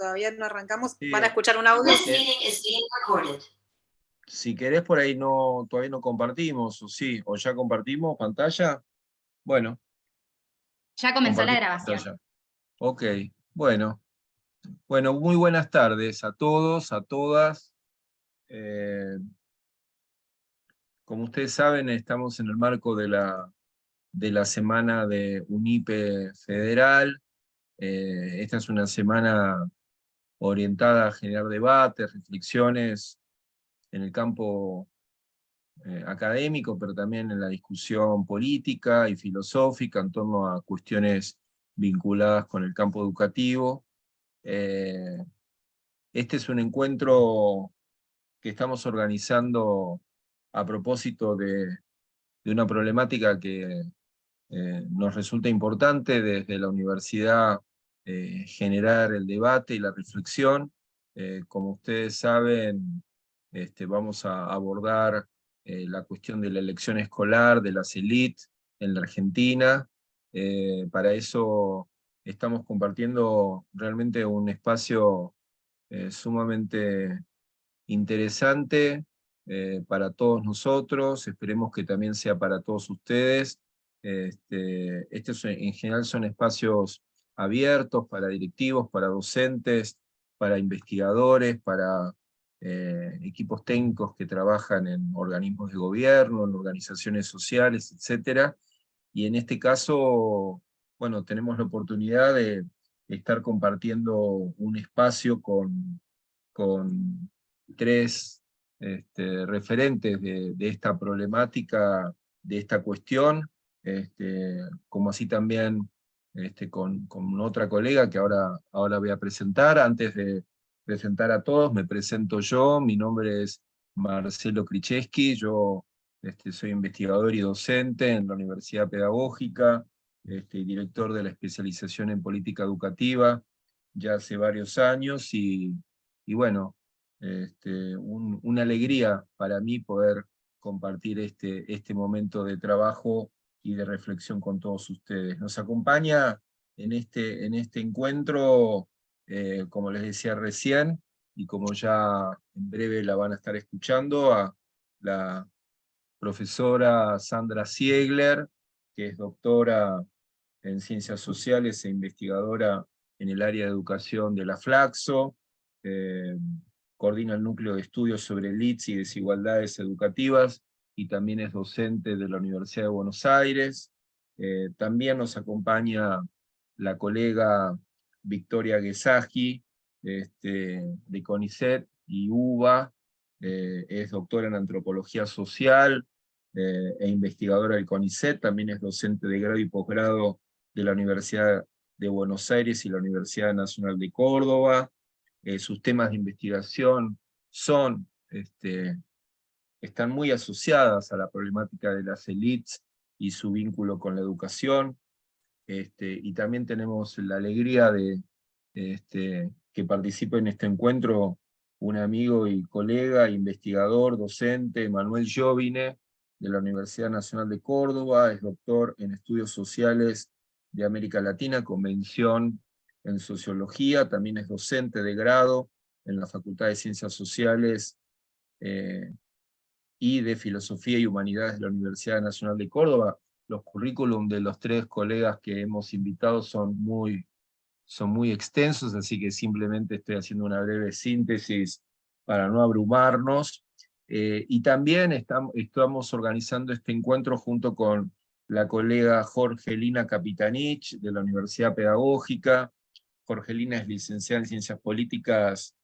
todavía no arrancamos. Sí, Van a escuchar un audio. si querés por ahí todavía no compartimos, o sí, o ya compartimos pantalla. Bueno, Ya comenzó la compartimos grabación. pantalla. Ok, bueno. Bueno, muy buenas tardes a todos, a todas. Como ustedes saben, estamos en el marco de la semana de UNIPE Federal. Esta es una semana orientada a generar debates, reflexiones en el campo académico, pero también en la discusión política y filosófica en torno a cuestiones vinculadas con el campo educativo. Este es un encuentro que estamos organizando a propósito de una problemática que nos resulta importante desde la universidad, generar el debate y la reflexión. Como ustedes saben, vamos a abordar la cuestión de la elección escolar, de las élites en la Argentina. Para eso estamos compartiendo realmente un espacio sumamente interesante para todos nosotros, esperemos que también sea para todos ustedes. Estos en general son espacios abiertos para directivos, para docentes, para investigadores, para equipos técnicos que trabajan en organismos de gobierno, en organizaciones sociales, etc. Y en este caso, bueno, tenemos la oportunidad de estar compartiendo un espacio con tres referentes de esta problemática, de esta cuestión, como así también con otra colega que ahora voy a presentar. Antes de presentar a todos, me presento yo. Mi nombre es Marcelo Kricheski, yo soy investigador y docente en la Universidad Pedagógica, director de la especialización en política educativa ya hace varios años, y bueno, una alegría para mí poder compartir este momento de trabajo y de reflexión con todos ustedes. Nos acompaña en este encuentro, como les decía recién, y como ya en breve la van a estar escuchando, a la profesora Sandra Ziegler, que es doctora en Ciencias Sociales e investigadora en el área de educación de la Flaxo, coordina el núcleo de estudios sobre LITS y desigualdades educativas, y también es docente de la Universidad de Buenos Aires. También nos acompaña la colega Victoria Guesagi, de CONICET y UBA, es doctora en Antropología Social e investigadora del CONICET, también es docente de grado y posgrado de la Universidad de Buenos Aires y la Universidad Nacional de Córdoba. Sus temas de investigación están muy asociadas a la problemática de las élites y su vínculo con la educación. Y también tenemos la alegría de que participe en este encuentro un amigo y colega, investigador, docente, Manuel Jovine, de la Universidad Nacional de Córdoba, es doctor en Estudios Sociales de América Latina, con mención en Sociología, también es docente de grado en la Facultad de Ciencias Sociales y de Filosofía y Humanidades de la Universidad Nacional de Córdoba. Los currículum de los tres colegas que hemos invitado son muy extensos, así que simplemente estoy haciendo una breve síntesis para no abrumarnos. Y también estamos organizando este encuentro junto con la colega Jorgelina Capitanich, de la Universidad Pedagógica. Jorgelina es licenciada en Ciencias Políticas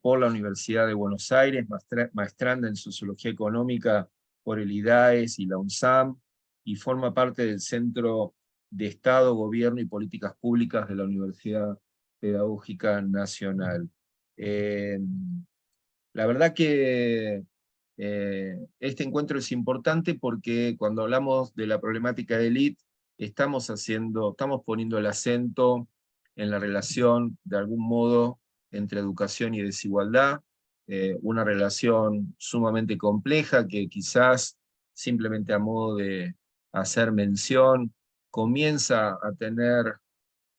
por la Universidad de Buenos Aires, maestranda en Sociología Económica por el IDAES y la UNSAM, y forma parte del Centro de Estado, Gobierno y Políticas Públicas de la Universidad Pedagógica Nacional. La verdad que este encuentro es importante porque cuando hablamos de la problemática de élite, estamos poniendo el acento en la relación, de algún modo, entre educación y desigualdad, una relación sumamente compleja que quizás, simplemente a modo de hacer mención, comienza a tener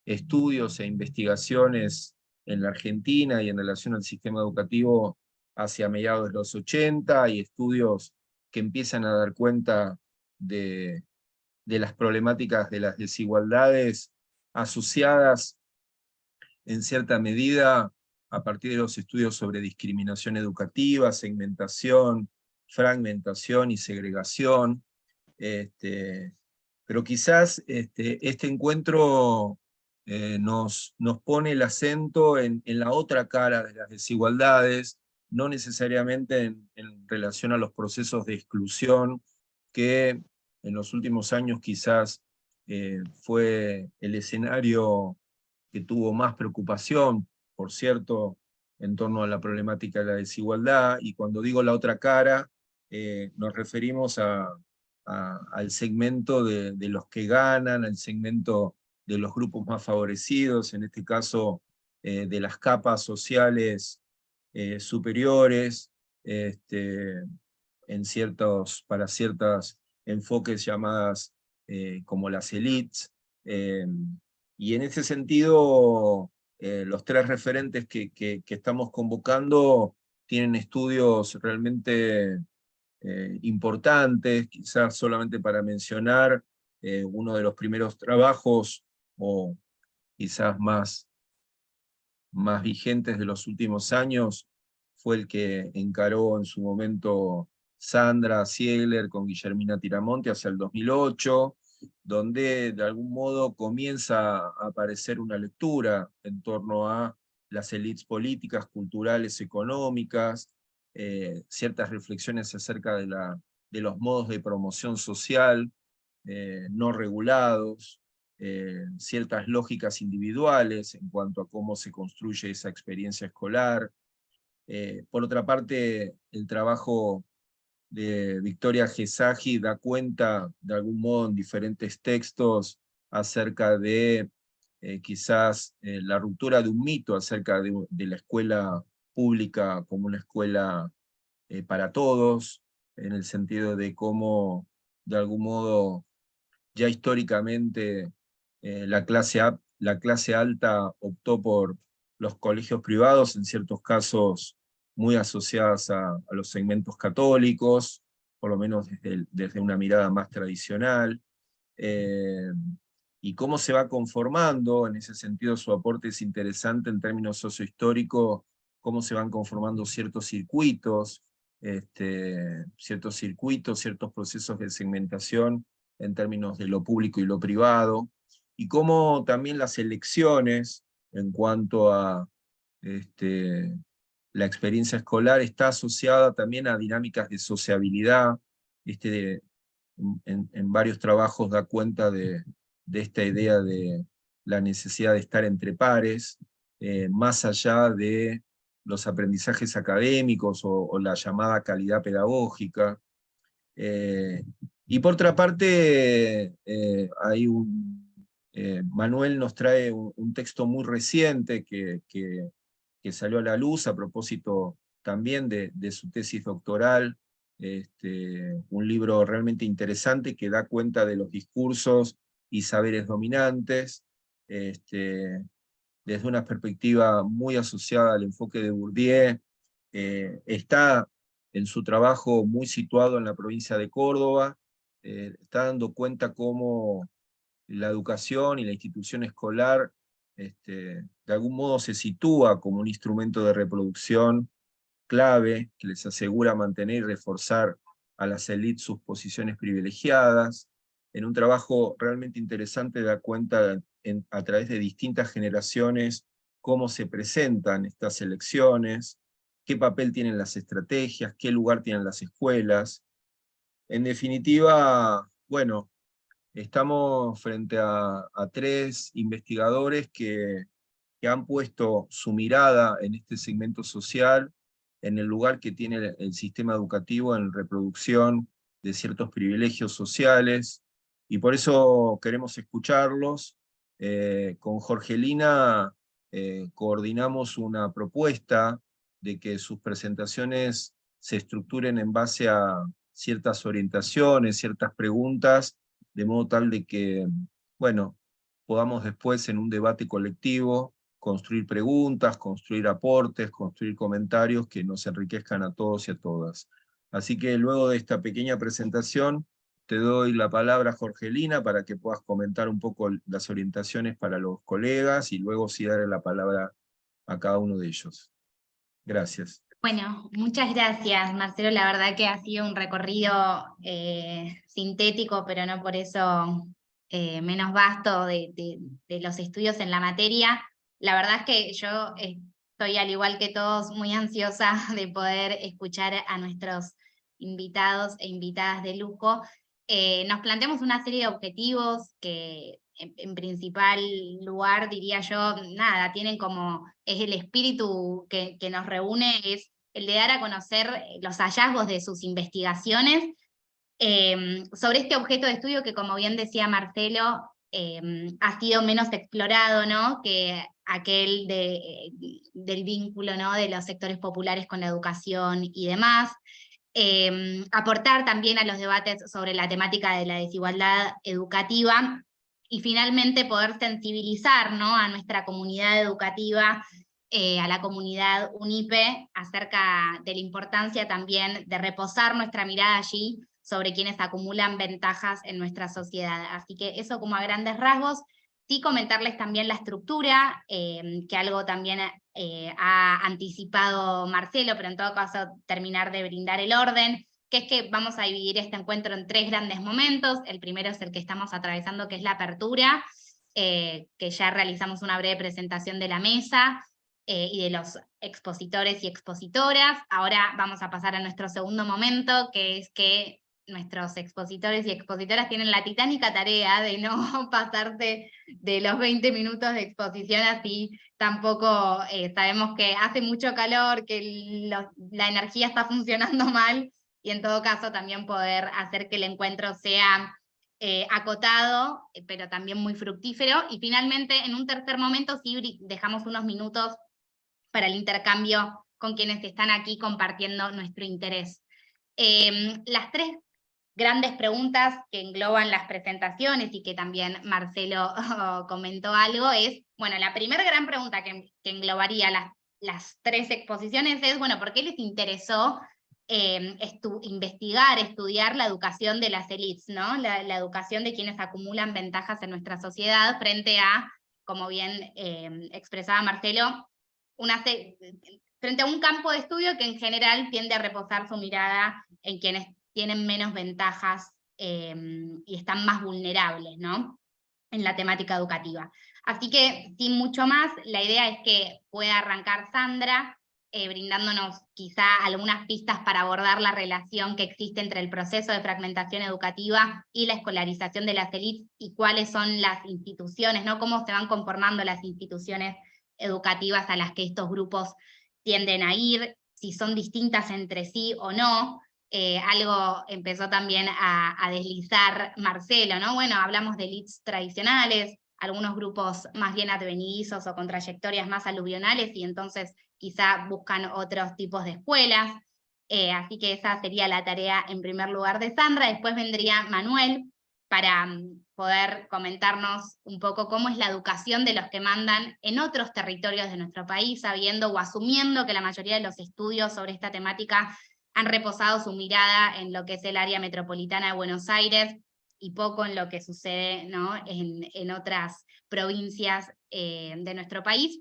estudios e investigaciones en la Argentina y en relación al sistema educativo hacia mediados de los 80, y estudios que empiezan a dar cuenta de las problemáticas de las desigualdades asociadas en cierta medida a partir de los estudios sobre discriminación educativa, segmentación, fragmentación y segregación. Pero quizás este encuentro nos pone el acento en la otra cara de las desigualdades, no necesariamente en relación a los procesos de exclusión que en los últimos años quizás fue el escenario que tuvo más preocupación, por cierto, en torno a la problemática de la desigualdad. Y cuando digo la otra cara, nos referimos al segmento de los que ganan, al segmento de los grupos más favorecidos, en este caso de las capas sociales superiores, para ciertos enfoques llamadas como las élites. Y en ese sentido, los tres referentes que estamos convocando tienen estudios realmente importantes, quizás solamente para mencionar uno de los primeros trabajos, o quizás más vigentes de los últimos años, fue el que encaró en su momento Sandra Ziegler con Guillermina Tiramonte hacia el 2008, donde de algún modo comienza a aparecer una lectura en torno a las élites políticas, culturales, económicas, ciertas reflexiones acerca de los modos de promoción social no regulados, ciertas lógicas individuales en cuanto a cómo se construye esa experiencia escolar. Por otra parte, el trabajo de Victoria Gesagi da cuenta, de algún modo, en diferentes textos acerca de quizás la ruptura de un mito acerca de la escuela pública como una escuela para todos, en el sentido de cómo, de algún modo, ya históricamente la clase alta optó por los colegios privados, en ciertos casos muy asociadas a los segmentos católicos, por lo menos desde una mirada más tradicional, y cómo se va conformando, en ese sentido su aporte es interesante en términos sociohistóricos, cómo se van conformando ciertos circuitos, ciertos procesos de segmentación en términos de lo público y lo privado, y cómo también las elecciones en cuanto a la experiencia escolar está asociada también a dinámicas de sociabilidad. En varios trabajos da cuenta de esta idea de la necesidad de estar entre pares, más allá de los aprendizajes académicos o la llamada calidad pedagógica. Y por otra parte, Manuel nos trae un texto muy reciente que salió a la luz a propósito también de su tesis doctoral, un libro realmente interesante que da cuenta de los discursos y saberes dominantes, desde una perspectiva muy asociada al enfoque de Bourdieu. Está en su trabajo muy situado en la provincia de Córdoba, está dando cuenta cómo la educación y la institución escolar de algún modo se sitúa como un instrumento de reproducción clave que les asegura mantener y reforzar a las élites sus posiciones privilegiadas. En un trabajo realmente interesante da cuenta a través de distintas generaciones cómo se presentan estas elecciones, qué papel tienen las estrategias, qué lugar tienen las escuelas. En definitiva, bueno, estamos frente a tres investigadores que han puesto su mirada en este segmento social, en el lugar que tiene el sistema educativo en reproducción de ciertos privilegios sociales, y por eso queremos escucharlos. Con Jorgelina coordinamos una propuesta de que sus presentaciones se estructuren en base a ciertas orientaciones, ciertas preguntas, de modo tal de que, bueno, podamos después en un debate colectivo construir preguntas, construir aportes, construir comentarios que nos enriquezcan a todos y a todas. Así que luego de esta pequeña presentación, te doy la palabra, Jorgelina, para que puedas comentar un poco las orientaciones para los colegas y luego sí darle la palabra a cada uno de ellos. Gracias. Bueno, muchas gracias, Marcelo. La verdad que ha sido un recorrido sintético, pero no por eso menos vasto de los estudios en la materia. La verdad es que yo estoy, al igual que todos, muy ansiosa de poder escuchar a nuestros invitados e invitadas de lujo. Nos planteamos una serie de objetivos que en principal lugar, diría yo, nada, tienen como, es el espíritu que nos reúne, es el de dar a conocer los hallazgos de sus investigaciones sobre este objeto de estudio que, como bien decía Marcelo, ha sido menos explorado, ¿no?, que aquel del vínculo, ¿no?, de los sectores populares con la educación y demás. Aportar también a los debates sobre la temática de la desigualdad educativa y finalmente poder sensibilizar, ¿no?, a nuestra comunidad educativa, a la comunidad UNIPE, acerca de la importancia también de reposar nuestra mirada allí sobre quienes acumulan ventajas en nuestra sociedad. Así que eso como a grandes rasgos. Sí comentarles también la estructura, que algo también ha anticipado Marcelo, pero en todo caso terminar de brindar el orden, que es que vamos a dividir este encuentro en 3 grandes momentos. El primero es el que estamos atravesando, que es la apertura, que ya realizamos una breve presentación de la mesa, y de los expositores y expositoras. Ahora vamos a pasar a nuestro segundo momento, que es que nuestros expositores y expositoras tienen la titánica tarea de no pasarse de los 20 minutos de exposición, así tampoco sabemos que hace mucho calor, que la energía está funcionando mal, y en todo caso también poder hacer que el encuentro sea acotado, pero también muy fructífero. Y finalmente, en un tercer momento, sí dejamos unos minutos para el intercambio con quienes están aquí compartiendo nuestro interés. Las 3 grandes preguntas que engloban las presentaciones y que también Marcelo comentó algo es, bueno, la primera gran pregunta que englobaría las 3 exposiciones es, bueno, ¿por qué les interesó investigar, estudiar la educación de las élites, ¿no? La educación de quienes acumulan ventajas en nuestra sociedad frente a, como bien expresaba Marcelo, frente a un campo de estudio que en general tiende a reposar su mirada en quienes tienen menos ventajas y están más vulnerables, ¿no?, en la temática educativa. Así que, sin mucho más, la idea es que pueda arrancar Sandra, brindándonos quizá algunas pistas para abordar la relación que existe entre el proceso de fragmentación educativa y la escolarización de las élites, y cuáles son las instituciones, ¿no?, cómo se van conformando las instituciones educativas a las que estos grupos tienden a ir, si son distintas entre sí o no. Algo empezó también a deslizar Marcelo, ¿no? Bueno, hablamos de elites tradicionales, algunos grupos más bien advenedizos o con trayectorias más aluvionales, y entonces quizá buscan otros tipos de escuelas. Así que esa sería la tarea en primer lugar de Sandra. Después vendría Manuel para poder comentarnos un poco cómo es la educación de los que mandan en otros territorios de nuestro país, sabiendo o asumiendo que la mayoría de los estudios sobre esta temática han reposado su mirada en lo que es el área metropolitana de Buenos Aires y poco en lo que sucede, ¿no?, en otras provincias de nuestro país.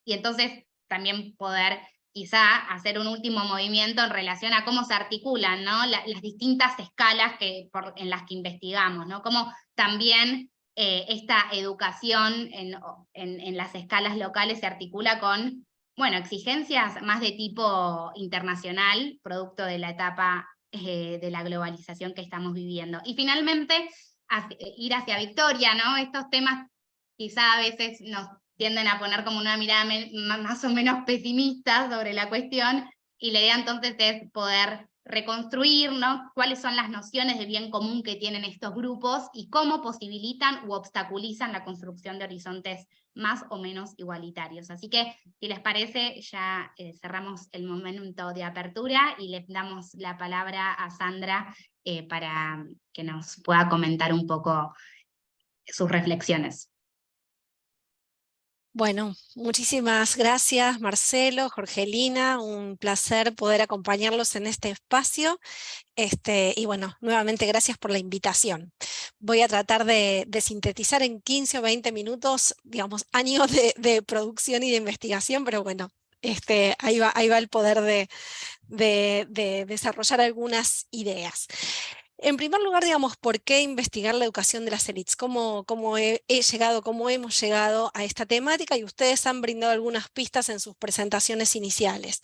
Y entonces también poder quizá hacer un último movimiento en relación a cómo se articulan, ¿no?, las distintas escalas en las que investigamos, ¿no?, cómo también esta educación en las escalas locales se articula con, bueno, exigencias más de tipo internacional, producto de la etapa de la globalización que estamos viviendo. Y finalmente, ir hacia Victoria, ¿no? Estos temas quizá a veces nos tienden a poner como una mirada más o menos pesimista sobre la cuestión, y la idea entonces es poder reconstruir, ¿no?, cuáles son las nociones de bien común que tienen estos grupos y cómo posibilitan u obstaculizan la construcción de horizontes más o menos igualitarios. Así que, si les parece, ya cerramos el momento de apertura y le damos la palabra a Sandra para que nos pueda comentar un poco sus reflexiones. Bueno, muchísimas gracias Marcelo, Jorgelina, un placer poder acompañarlos en este espacio. Y bueno, nuevamente gracias por la invitación. Voy a tratar de sintetizar en 15 o 20 minutos, digamos, años de producción y de investigación, pero bueno, ahí va el poder de desarrollar algunas ideas. En primer lugar, digamos, ¿por qué investigar la educación de las élites? ¿Cómo hemos llegado a esta temática? Y ustedes han brindado algunas pistas en sus presentaciones iniciales.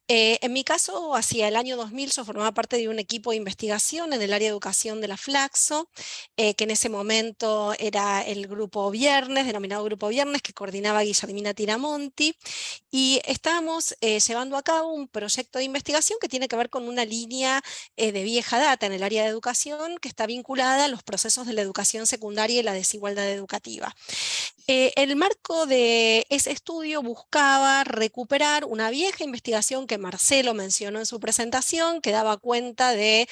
En mi caso, hacia el año 2000, yo formaba parte de un equipo de investigación en el área de educación de la Flaxo, que en ese momento era el Grupo Viernes, denominado Grupo Viernes, que coordinaba Guillermina Tiramonti, y estábamos llevando a cabo un proyecto de investigación que tiene que ver con una línea de vieja data en el área de educación que está vinculada a los procesos de la educación secundaria y la desigualdad educativa. El marco de ese estudio buscaba recuperar una vieja investigación que Marcelo mencionó en su presentación, que daba cuenta de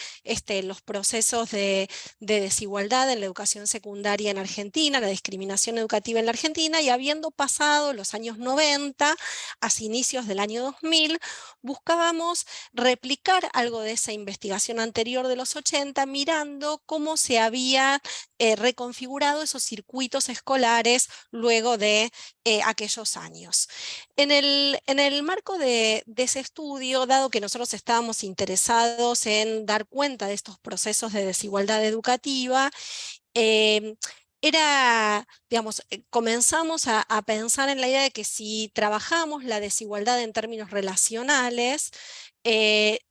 los procesos de desigualdad en la educación secundaria en Argentina, la discriminación educativa en la Argentina, y habiendo pasado los años 90, hacia inicios del año 2000, buscábamos replicar algo de esa investigación anterior de los 80, mirando cómo se había reconfigurado esos circuitos escolares luego de aquellos años. En el marco de ese estudio, dado que nosotros estábamos interesados en dar cuenta de estos procesos de desigualdad educativa, eh, digamos, comenzamos a pensar en la idea de que si trabajamos la desigualdad en términos relacionales,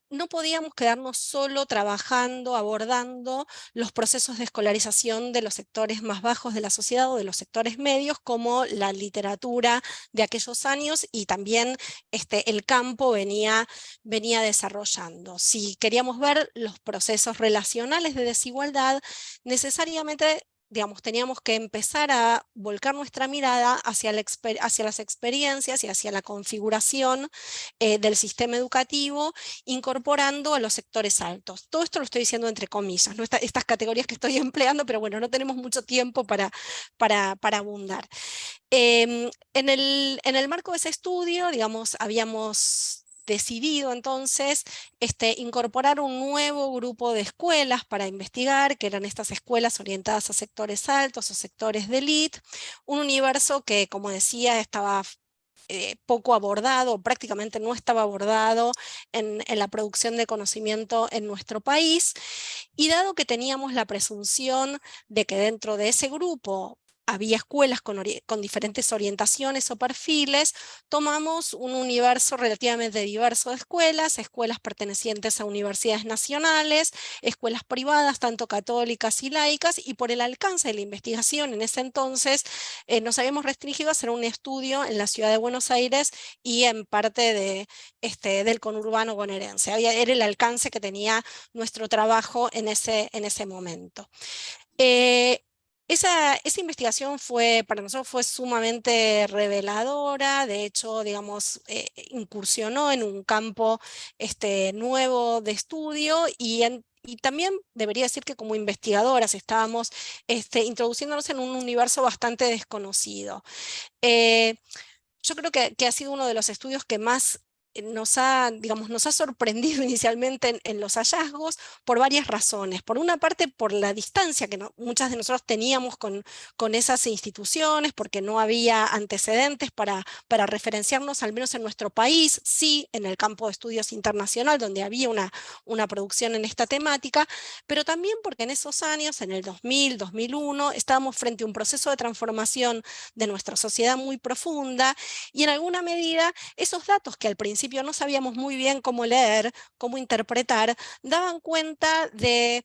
no podíamos quedarnos solo trabajando, abordando los procesos de escolarización de los sectores más bajos de la sociedad o de los sectores medios, como la literatura de aquellos años y también el campo venía desarrollando. Si queríamos ver los procesos relacionales de desigualdad, necesariamente, digamos, teníamos que empezar a volcar nuestra mirada hacia las experiencias y hacia la configuración del sistema educativo, incorporando a los sectores altos. Todo esto lo estoy diciendo entre comillas, ¿no? Estas categorías que estoy empleando, pero bueno, no tenemos mucho tiempo para abundar. En el marco de ese estudio, digamos, habíamos decidido entonces incorporar un nuevo grupo de escuelas para investigar, que eran estas escuelas orientadas a sectores altos o sectores de élite, un universo que, como decía, estaba poco abordado, prácticamente no estaba abordado en la producción de conocimiento en nuestro país, y dado que teníamos la presunción de que dentro de ese grupo había escuelas con diferentes orientaciones o perfiles, tomamos un universo relativamente diverso de escuelas, escuelas pertenecientes a universidades nacionales, escuelas privadas, tanto católicas y laicas, y por el alcance de la investigación en ese entonces nos habíamos restringido a hacer un estudio en la ciudad de Buenos Aires y en parte del conurbano bonaerense. Era el alcance que tenía nuestro trabajo en ese momento. Esa investigación para nosotros fue sumamente reveladora. De hecho, digamos, incursionó en un campo nuevo de estudio y también debería decir que como investigadoras estábamos introduciéndonos en un universo bastante desconocido. Yo creo que ha sido uno de los estudios que más digamos, nos ha sorprendido inicialmente en los hallazgos por varias razones. Por una parte, por la distancia que muchas de nosotros teníamos con esas instituciones, porque no había antecedentes para referenciarnos, al menos en nuestro país, sí en el campo de estudios internacional, donde había una producción en esta temática, pero también porque en esos años, en el 2000, 2001, estábamos frente a un proceso de transformación de nuestra sociedad muy profunda, y en alguna medida esos datos que al principio no sabíamos muy bien cómo leer, cómo interpretar, daban cuenta de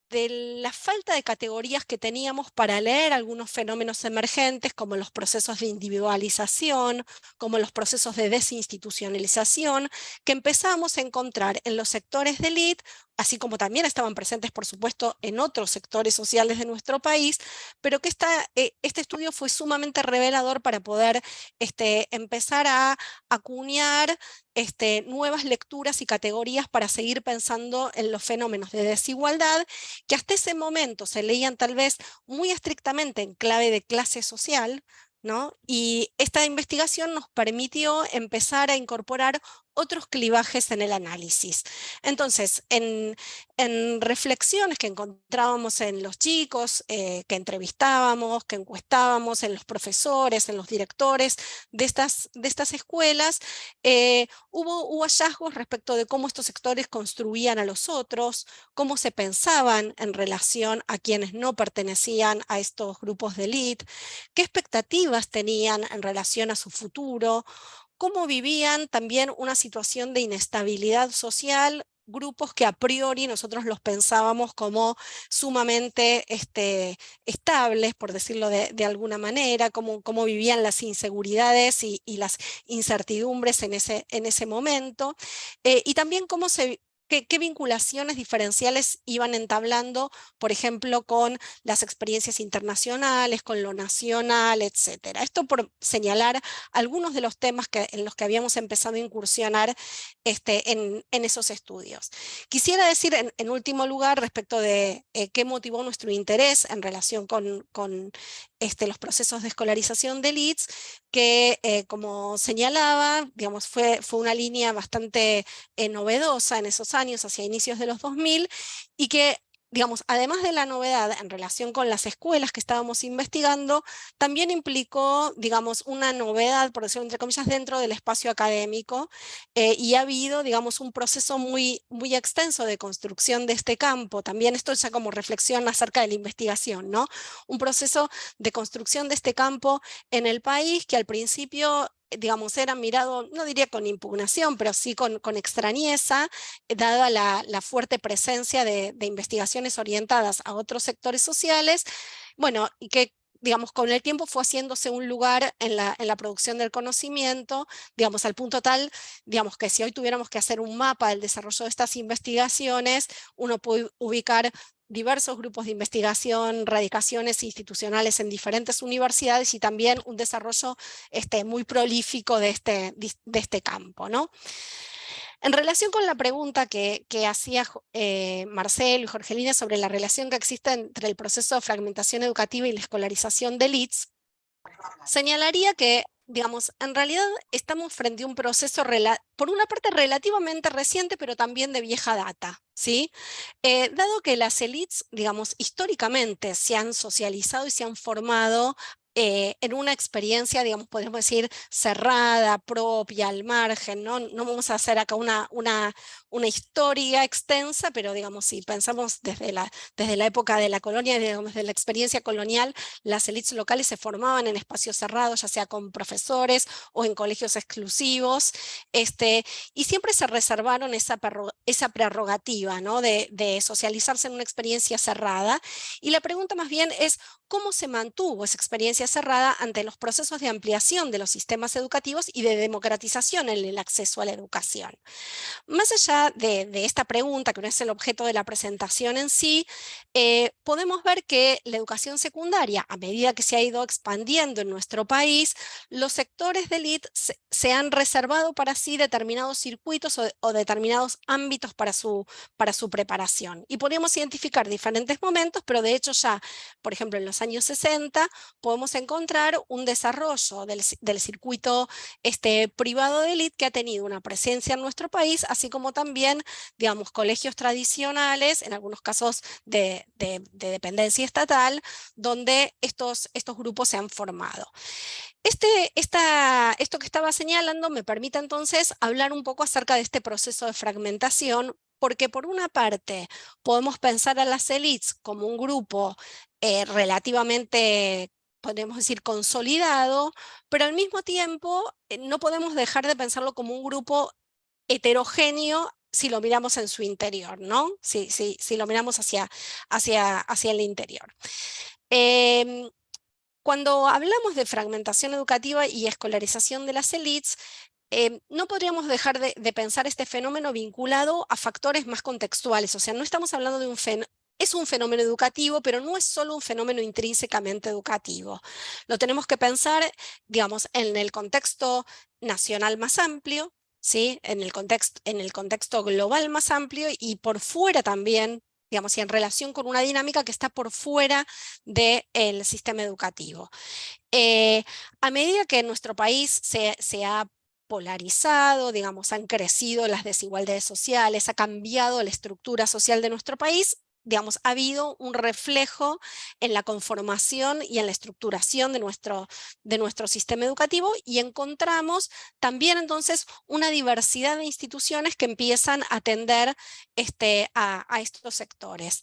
de la falta de categorías que teníamos para leer algunos fenómenos emergentes, como los procesos de individualización, como los procesos de desinstitucionalización, que empezamos a encontrar en los sectores de élite, así como también estaban presentes, por supuesto, en otros sectores sociales de nuestro país, pero que este estudio fue sumamente revelador para poder empezar a acuñar nuevas lecturas y categorías para seguir pensando en los fenómenos de desigualdad que hasta ese momento se leían tal vez muy estrictamente en clave de clase social, ¿no? Y esta investigación nos permitió empezar a incorporar otros clivajes en el análisis. Entonces, en reflexiones que encontrábamos en los chicos, que entrevistábamos, que encuestábamos, en los profesores, en los directores de estas escuelas, hubo hallazgos respecto de cómo estos sectores construían a los otros, cómo se pensaban en relación a quienes no pertenecían a estos grupos de élite, qué expectativas tenían en relación a su futuro, cómo vivían también una situación de inestabilidad social, grupos que a priori nosotros los pensábamos como sumamente estables, por decirlo de alguna manera, cómo vivían las inseguridades y las incertidumbres en ese momento, y también qué vinculaciones diferenciales iban entablando, por ejemplo, con las experiencias internacionales, con lo nacional, etc. Esto por señalar algunos de los temas en los que habíamos empezado a incursionar en esos estudios. Quisiera decir en último lugar respecto de qué motivó nuestro interés en relación con los procesos de escolarización de elites, que como señalaba, digamos, fue una línea bastante novedosa en esos años, hacia inicios de los 2000, y que, digamos, además de la novedad en relación con las escuelas que estábamos investigando, también implicó, digamos, una novedad, por decirlo entre comillas, dentro del espacio académico, y ha habido, digamos, un proceso muy extenso de construcción de este campo. También esto ya como reflexión acerca de la investigación, ¿no? Un proceso de construcción de este campo en el país que al principio, digamos, era mirado, no diría con impugnación, pero sí con extrañeza, dada la fuerte presencia de investigaciones orientadas a otros sectores sociales, bueno, y que, digamos, con el tiempo fue haciéndose un lugar en la producción del conocimiento, digamos, al punto tal, digamos, que si hoy tuviéramos que hacer un mapa del desarrollo de estas investigaciones, uno puede ubicar diversos grupos de investigación, radicaciones institucionales en diferentes universidades y también un desarrollo muy prolífico de este campo, ¿no? En relación con la pregunta que hacía Marcelo y Jorgelina sobre la relación que existe entre el proceso de fragmentación educativa y la escolarización de elites, señalaría que, digamos, en realidad estamos frente a un proceso, por una parte, relativamente reciente, pero también de vieja data, ¿sí? Dado que las élites, digamos, históricamente se han socializado y se han formado en una experiencia, digamos, podemos decir, cerrada, propia, al margen, ¿no? No vamos a hacer acá una historia extensa, pero, digamos, si pensamos desde la época de la colonia, digamos, de la experiencia colonial, las élites locales se formaban en espacios cerrados, ya sea con profesores o en colegios exclusivos, y siempre se reservaron esa prerrogativa, ¿no? de socializarse en una experiencia cerrada. Y la pregunta más bien es, ¿cómo se mantuvo esa experiencia cerrada ante los procesos de ampliación de los sistemas educativos y de democratización en el acceso a la educación? Más allá de esta pregunta, que no es el objeto de la presentación en sí, podemos ver que la educación secundaria, a medida que se ha ido expandiendo en nuestro país, los sectores de élite se han reservado para sí determinados circuitos o determinados ámbitos para su preparación. Y podemos identificar diferentes momentos, pero de hecho ya, por ejemplo, en los años 60, podemos encontrar un desarrollo del circuito privado de élite que ha tenido una presencia en nuestro país, así como también, digamos, colegios tradicionales, en algunos casos de dependencia estatal, donde estos grupos se han formado. Esto que estaba señalando me permite entonces hablar un poco acerca de este proceso de fragmentación, porque por una parte podemos pensar a las élites como un grupo relativamente, podemos decir, consolidado, pero al mismo tiempo no podemos dejar de pensarlo como un grupo heterogéneo si lo miramos en su interior, ¿no? Si lo miramos hacia el interior. Cuando hablamos de fragmentación educativa y escolarización de las élites, no podríamos dejar de pensar este fenómeno vinculado a factores más contextuales. O sea, no estamos hablando de es un fenómeno educativo, pero no es solo un fenómeno intrínsecamente educativo. Lo tenemos que pensar, digamos, en el contexto nacional más amplio, ¿sí? En el contexto global más amplio y por fuera también, digamos, y en relación con una dinámica que está por fuera del sistema educativo. A medida que nuestro país se ha polarizado, digamos, han crecido las desigualdades sociales, ha cambiado la estructura social de nuestro país, digamos, ha habido un reflejo en la conformación y en la estructuración de nuestro sistema educativo, y encontramos también entonces una diversidad de instituciones que empiezan a atender a estos sectores.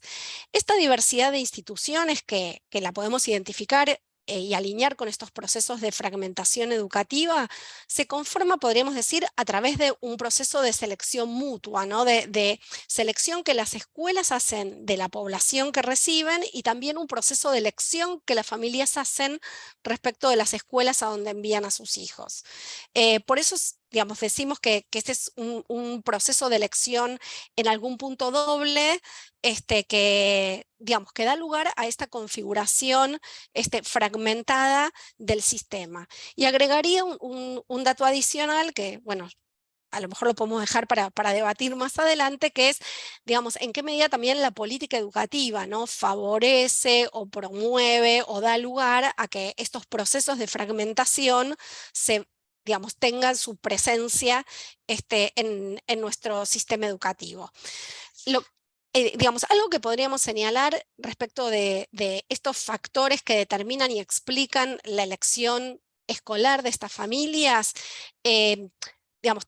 Esta diversidad de instituciones que la podemos identificar y alinear con estos procesos de fragmentación educativa, se conforma, podríamos decir, a través de un proceso de selección mutua, ¿no? De selección que las escuelas hacen de la población que reciben, y también un proceso de elección que las familias hacen respecto de las escuelas a donde envían a sus hijos. Por eso, digamos, decimos que este es un proceso de elección en algún punto doble, digamos, que da lugar a esta configuración fragmentada del sistema. Y agregaría un dato adicional que, bueno, a lo mejor lo podemos dejar para debatir más adelante, que es, digamos, en qué medida también la política educativa, ¿no?, favorece o promueve o da lugar a que estos procesos de fragmentación digamos, tengan su presencia en nuestro sistema educativo. Digamos, algo que podríamos señalar respecto de estos factores que determinan y explican la elección escolar de estas familias, digamos,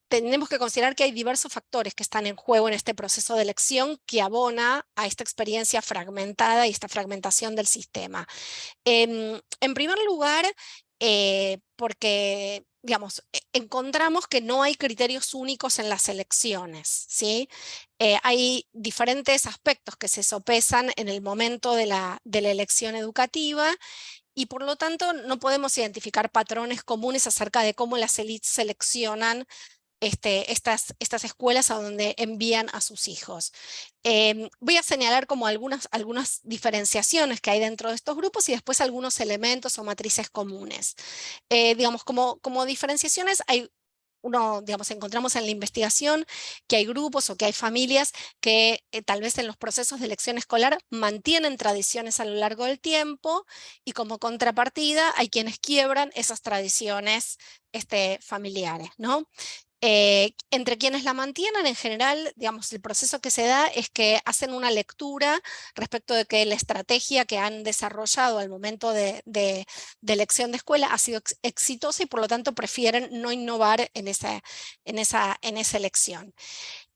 tenemos que considerar que hay diversos factores que están en juego en este proceso de elección que abona a esta experiencia fragmentada y esta fragmentación del sistema. En primer lugar, porque, digamos, encontramos que no hay criterios únicos en las elecciones, ¿sí? Hay diferentes aspectos que se sopesan en el momento de la elección educativa, y por lo tanto no podemos identificar patrones comunes acerca de cómo las élites seleccionan estas escuelas a donde envían a sus hijos. Voy a señalar como algunas diferenciaciones que hay dentro de estos grupos y después algunos elementos o matrices comunes. Digamos, como diferenciaciones hay digamos, encontramos en la investigación que hay grupos o que hay familias que tal vez en los procesos de elección escolar mantienen tradiciones a lo largo del tiempo, y como contrapartida hay quienes quiebran esas tradiciones familiares, ¿no? Entre quienes la mantienen, en general, digamos, el proceso que se da es que hacen una lectura respecto de que la estrategia que han desarrollado al momento de elección de escuela ha sido exitosa, y por lo tanto prefieren no innovar en esa elección.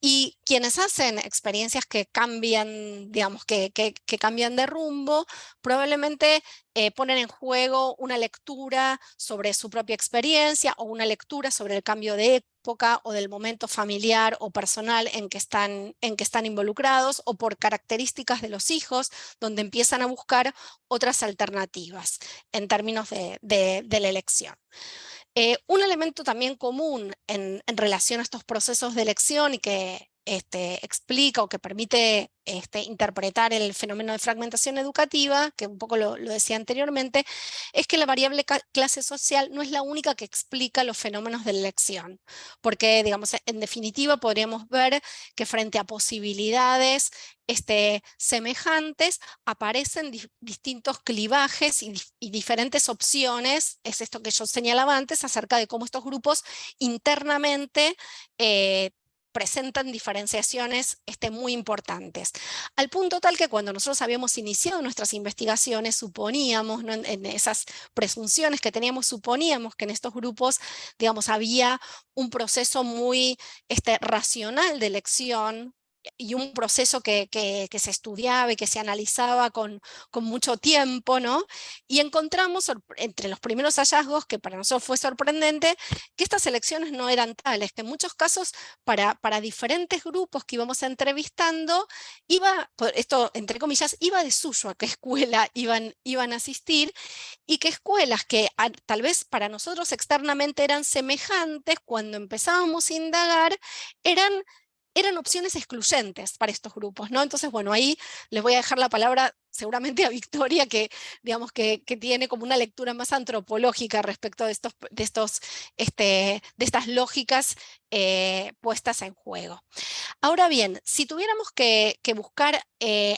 Y quienes hacen experiencias que cambian, digamos, que cambian de rumbo, probablemente ponen en juego una lectura sobre su propia experiencia, o una lectura sobre el cambio de época o del momento familiar o personal en que están involucrados, o por características de los hijos, donde empiezan a buscar otras alternativas en términos de la elección. Un elemento también común en relación a estos procesos de elección y que explica o que permite interpretar el fenómeno de fragmentación educativa, que un poco lo decía anteriormente, es que la variable clase social no es la única que explica los fenómenos de la elección, porque, digamos, en definitiva podríamos ver que frente a posibilidades semejantes aparecen distintos clivajes y diferentes opciones. Es esto que yo señalaba antes acerca de cómo estos grupos internamente presentan diferenciaciones muy importantes, al punto tal que cuando nosotros habíamos iniciado nuestras investigaciones suponíamos, ¿no?, en esas presunciones que teníamos, suponíamos que en estos grupos, digamos, había un proceso muy racional de elección, y un proceso que se estudiaba y que se analizaba con mucho tiempo, ¿no? Y encontramos entre los primeros hallazgos, que para nosotros fue sorprendente, que estas elecciones no eran tales, que en muchos casos para diferentes grupos que íbamos entrevistando, esto entre comillas, iba de suyo a qué escuela iban a asistir, y que escuelas que tal vez para nosotros externamente eran semejantes, cuando empezábamos a indagar, eran eran opciones excluyentes para estos grupos, ¿no? Entonces, bueno, ahí les voy a dejar la palabra seguramente a Victoria, que digamos que tiene como una lectura más antropológica respecto de estas lógicas puestas en juego. Ahora bien, si tuviéramos que buscar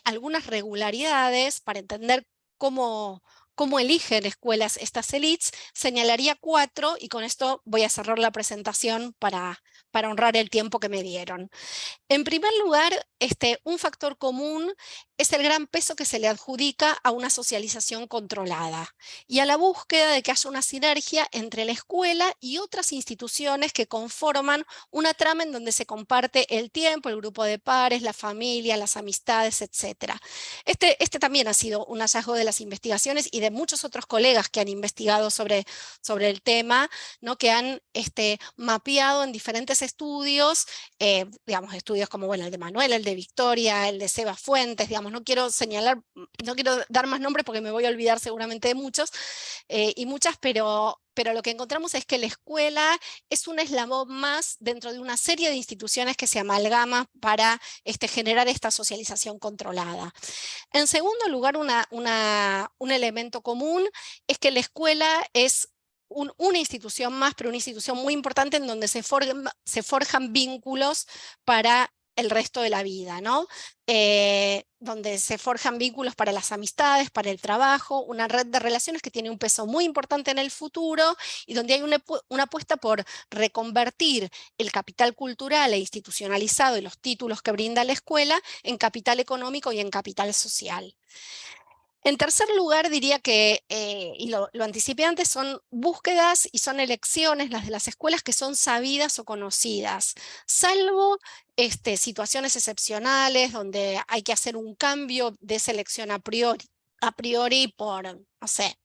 algunas regularidades para entender cómo eligen escuelas estas élites, señalaría 4 y con esto voy a cerrar la presentación para honrar el tiempo que me dieron. En primer lugar, un factor común es el gran peso que se le adjudica a una socialización controlada y a la búsqueda de que haya una sinergia entre la escuela y otras instituciones que conforman una trama en donde se comparte el tiempo, el grupo de pares, la familia, las amistades, etc. Este también ha sido un hallazgo de las investigaciones y de muchos otros colegas que han investigado sobre el tema, ¿no? Que han mapeado en diferentes estudios, digamos, estudios como, bueno, el de Manuel, el de Victoria, el de Seba Fuentes, digamos, no quiero dar más nombres porque me voy a olvidar seguramente de muchos y muchas, pero lo que encontramos es que la escuela es un eslabón más dentro de una serie de instituciones que se amalgaman para generar esta socialización controlada. En segundo lugar, un elemento común es que la escuela es una institución más, pero una institución muy importante en donde se forjan vínculos para el resto de la vida, ¿no? Donde se forjan vínculos para las amistades, para el trabajo, una red de relaciones que tiene un peso muy importante en el futuro y donde hay una apuesta por reconvertir el capital cultural e institucionalizado y los títulos que brinda la escuela en capital económico y en capital social. En tercer lugar, diría que, y lo anticipé antes, son búsquedas y son elecciones, las de las escuelas, que son sabidas o conocidas, salvo situaciones excepcionales donde hay que hacer un cambio de selección a priori por, no sé,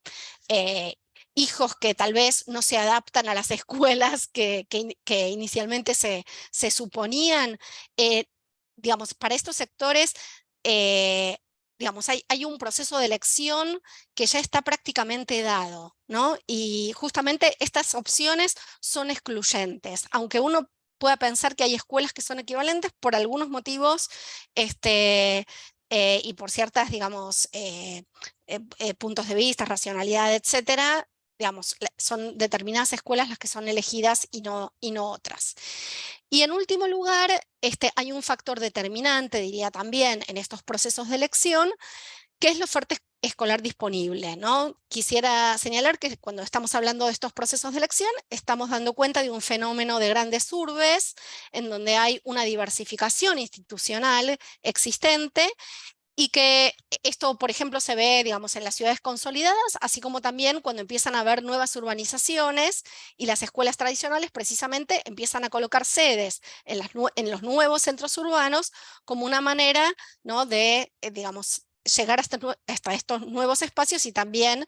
hijos que tal vez no se adaptan a las escuelas que inicialmente se suponían. Digamos, para estos sectores, digamos, hay un proceso de elección que ya está prácticamente dado, ¿no? Y justamente estas opciones son excluyentes, aunque uno pueda pensar que hay escuelas que son equivalentes por algunos motivos y por ciertas, digamos, puntos de vista, racionalidad, etcétera. Digamos, son determinadas escuelas las que son elegidas y no otras. Y en último lugar, hay un factor determinante, diría también, en estos procesos de elección, que es la oferta escolar disponible, ¿no? Quisiera señalar que cuando estamos hablando de estos procesos de elección, estamos dando cuenta de un fenómeno de grandes urbes, en donde hay una diversificación institucional existente, y que esto, por ejemplo, se ve, digamos, en las ciudades consolidadas, así como también cuando empiezan a haber nuevas urbanizaciones y las escuelas tradicionales precisamente empiezan a colocar sedes en los nuevos centros urbanos como una manera, ¿no? de, digamos, llegar hasta estos nuevos espacios y también,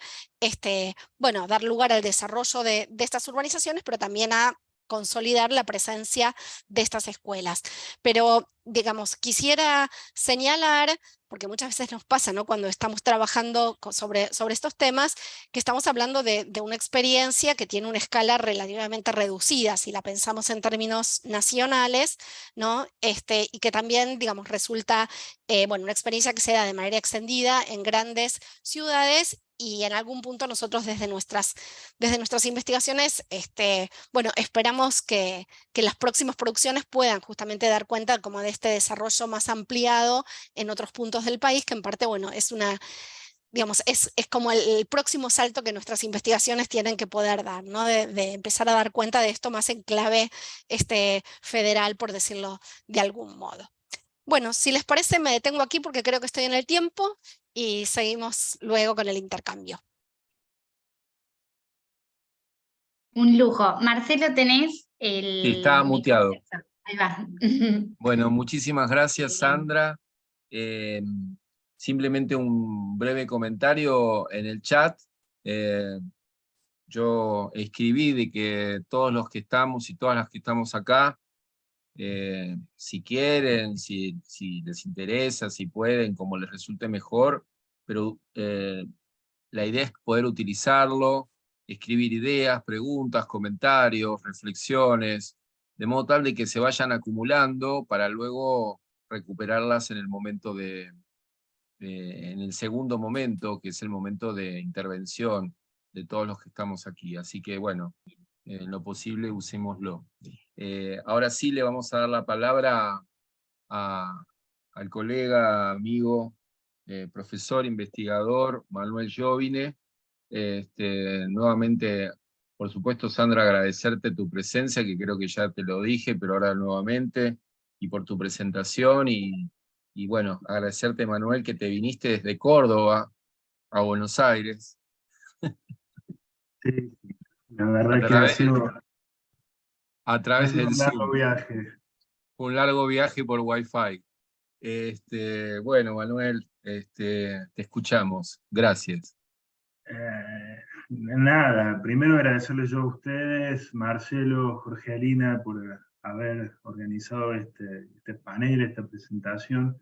bueno, dar lugar al desarrollo de estas urbanizaciones, pero también a consolidar la presencia de estas escuelas. Pero, digamos, quisiera señalar, porque muchas veces nos pasa, ¿no? Cuando estamos trabajando sobre estos temas, que estamos hablando de una experiencia que tiene una escala relativamente reducida, si la pensamos en términos nacionales, ¿no? Y que también, digamos, resulta, bueno, una experiencia que se da de manera extendida en grandes ciudades, y en algún punto nosotros desde nuestras investigaciones, bueno, esperamos que las próximas producciones puedan justamente dar cuenta como de este desarrollo más ampliado en otros puntos del país, que en parte, bueno, digamos, es como el próximo salto que nuestras investigaciones tienen que poder dar, ¿no? De empezar a dar cuenta de esto más en clave federal, por decirlo de algún modo. Bueno, si les parece, me detengo aquí porque creo que estoy en el tiempo y seguimos luego con el intercambio. Un lujo. Marcelo, tenés Sí, estaba muteado. Ahí va. Bueno, muchísimas gracias, Sandra. Simplemente un breve comentario en el chat. Yo escribí de que todos los que estamos y todas las que estamos acá, si quieren, si les interesa, si pueden, como les resulte mejor, pero la idea es poder utilizarlo, escribir ideas, preguntas, comentarios, reflexiones, de modo tal de que se vayan acumulando para luego recuperarlas en el momento en el segundo momento, que es el momento de intervención de todos los que estamos aquí. Así que bueno, en lo posible usémoslo. Ahora sí le vamos a dar la palabra al colega, amigo, profesor, investigador, Manuel Jovine. Nuevamente, por supuesto, Sandra, agradecerte tu presencia, que creo que ya te lo dije, pero ahora nuevamente, y por tu presentación, y bueno, agradecerte, Manuel, que te viniste desde Córdoba a Buenos Aires. Sí, la verdad que a través del un largo Zoom. viaje. Un largo viaje por Wi-Fi. Bueno, Manuel, te escuchamos. Gracias. Nada, primero agradecerles yo a ustedes, Marcelo, Jorgelina, por haber organizado este panel, esta presentación,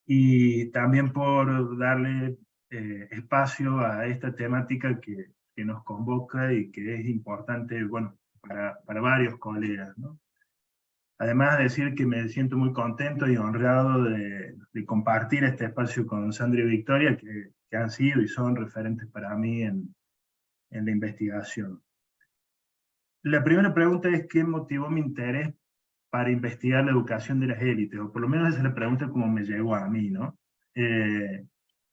y también por darle espacio a esta temática que nos convoca y que es importante, bueno, para varios colegas, ¿no? Además de decir que me siento muy contento y honrado de compartir este espacio con Sandra y Victoria, que han sido y son referentes para mí en la investigación. La primera pregunta es ¿qué motivó mi interés para investigar la educación de las élites? O por lo menos esa es la pregunta como me llegó a mí, ¿no? Esta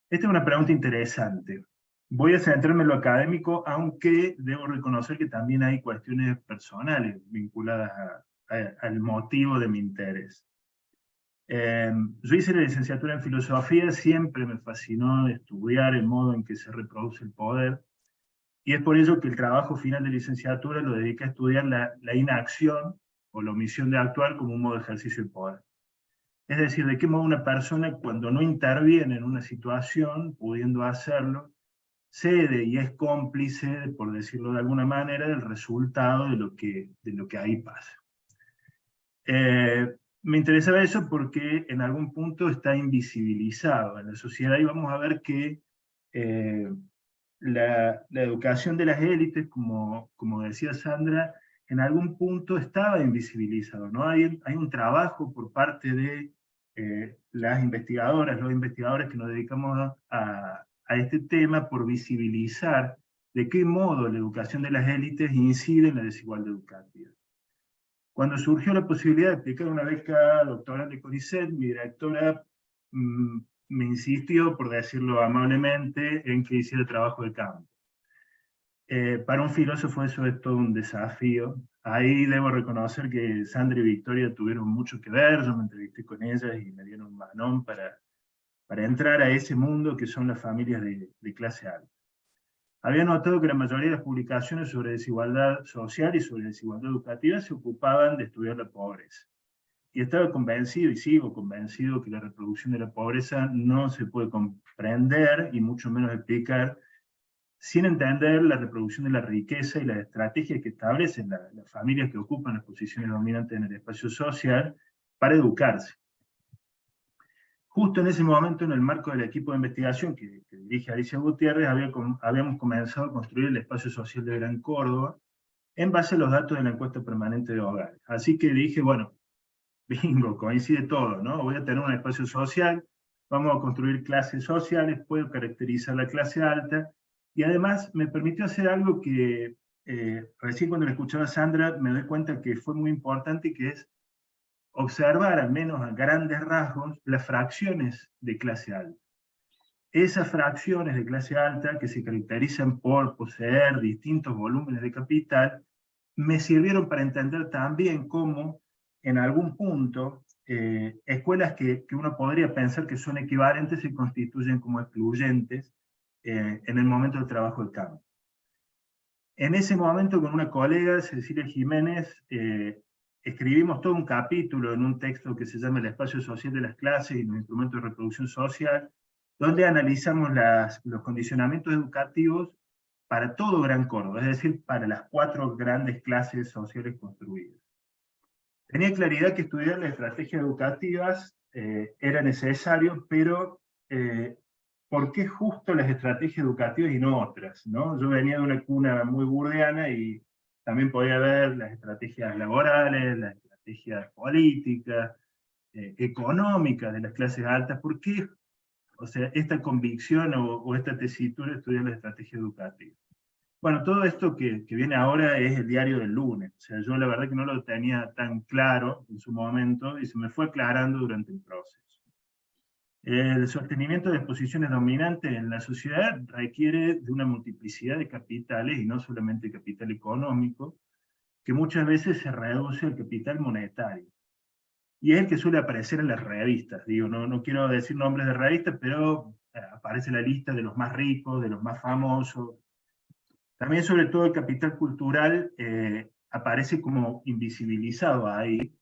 es una pregunta interesante. Voy a centrarme en lo académico, aunque debo reconocer que también hay cuestiones personales vinculadas al motivo de mi interés. Yo hice la licenciatura en filosofía, siempre me fascinó estudiar el modo en que se reproduce el poder, y es por ello que el trabajo final de licenciatura lo dediqué a estudiar la inacción o la omisión de actuar como un modo de ejercicio del poder. Es decir, de qué modo una persona cuando no interviene en una situación, pudiendo hacerlo, cede y es cómplice, por decirlo de alguna manera, del resultado de lo que ahí pasa. Me interesaba eso porque en algún punto está invisibilizado en la sociedad, y vamos a ver que la educación de las élites, como decía Sandra, en algún punto estaba invisibilizado, ¿no? Hay un trabajo por parte de las investigadoras, los investigadores que nos dedicamos a este tema por visibilizar de qué modo la educación de las élites incide en la desigualdad educativa. Cuando surgió la posibilidad de aplicar una beca doctoral de CONICET, mi directora me insistió, por decirlo amablemente, en que hiciera trabajo de campo. Para un filósofo eso es todo un desafío. Ahí debo reconocer que Sandra y Victoria tuvieron mucho que ver, yo me entrevisté con ellas y me dieron un manón para entrar a ese mundo que son las familias de clase alta. Había notado que la mayoría de las publicaciones sobre desigualdad social y sobre desigualdad educativa se ocupaban de estudiar la pobreza. Y estaba convencido, y sigo convencido, que la reproducción de la pobreza no se puede comprender, y mucho menos explicar, sin entender la reproducción de la riqueza y las estrategias que establecen las familias que ocupan las posiciones dominantes en el espacio social para educarse. Justo en ese momento, en el marco del equipo de investigación que dirige Alicia Gutiérrez, habíamos comenzado a construir el espacio social de Gran Córdoba en base a los datos de la encuesta permanente de hogares. Así que dije, bueno, bingo, coincide todo, ¿no? Voy a tener un espacio social, vamos a construir clases sociales, puedo caracterizar la clase alta, y además me permitió hacer algo que recién cuando le escuchaba a Sandra me doy cuenta que fue muy importante, que es observar, al menos a grandes rasgos, las fracciones de clase alta. Esas fracciones de clase alta, que se caracterizan por poseer distintos volúmenes de capital, me sirvieron para entender también cómo, en algún punto, escuelas que uno podría pensar que son equivalentes se constituyen como excluyentes en el momento del trabajo de campo. En ese momento, con una colega, Cecilia Jiménez, escribimos todo un capítulo en un texto que se llama El espacio social de las clases y los instrumentos de reproducción social, donde analizamos los condicionamientos educativos para todo Gran Córdoba, es decir, para las 4 grandes clases sociales construidas. Tenía claridad que estudiar las estrategias educativas era necesario, pero ¿por qué justo las estrategias educativas y no otras? ¿No? Yo venía de una cuna muy burdiana y también podía haber las estrategias laborales, las estrategias políticas, económicas de las clases altas. ¿Por qué? O sea, esta convicción o esta tesitura de estudiar la estrategia educativa. Bueno, todo esto que viene ahora es el diario del lunes. O sea, yo la verdad que no lo tenía tan claro en su momento y se me fue aclarando durante el proceso. El sostenimiento de posiciones dominantes en la sociedad requiere de una multiplicidad de capitales, y no solamente capital económico, que muchas veces se reduce al capital monetario. Y es el que suele aparecer en las revistas. Digo, no quiero decir nombres de revistas, pero aparece la lista de los más ricos, de los más famosos. También, sobre todo, el capital cultural aparece como invisibilizado ahí.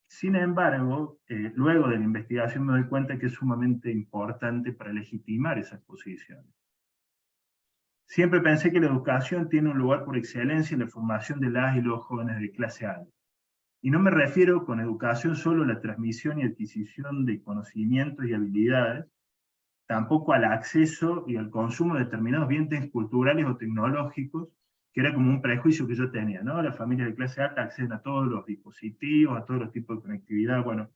Sin embargo, luego de la investigación me doy cuenta que es sumamente importante para legitimar esas posiciones. Siempre pensé que la educación tiene un lugar por excelencia en la formación de las y los jóvenes de clase alta. Y no me refiero con educación solo a la transmisión y adquisición de conocimientos y habilidades, tampoco al acceso y al consumo de determinados bienes culturales o tecnológicos, que era como un prejuicio que yo tenía, ¿no? Las familias de clase alta acceden a todos los dispositivos, a todos los tipos de conectividad. Bueno,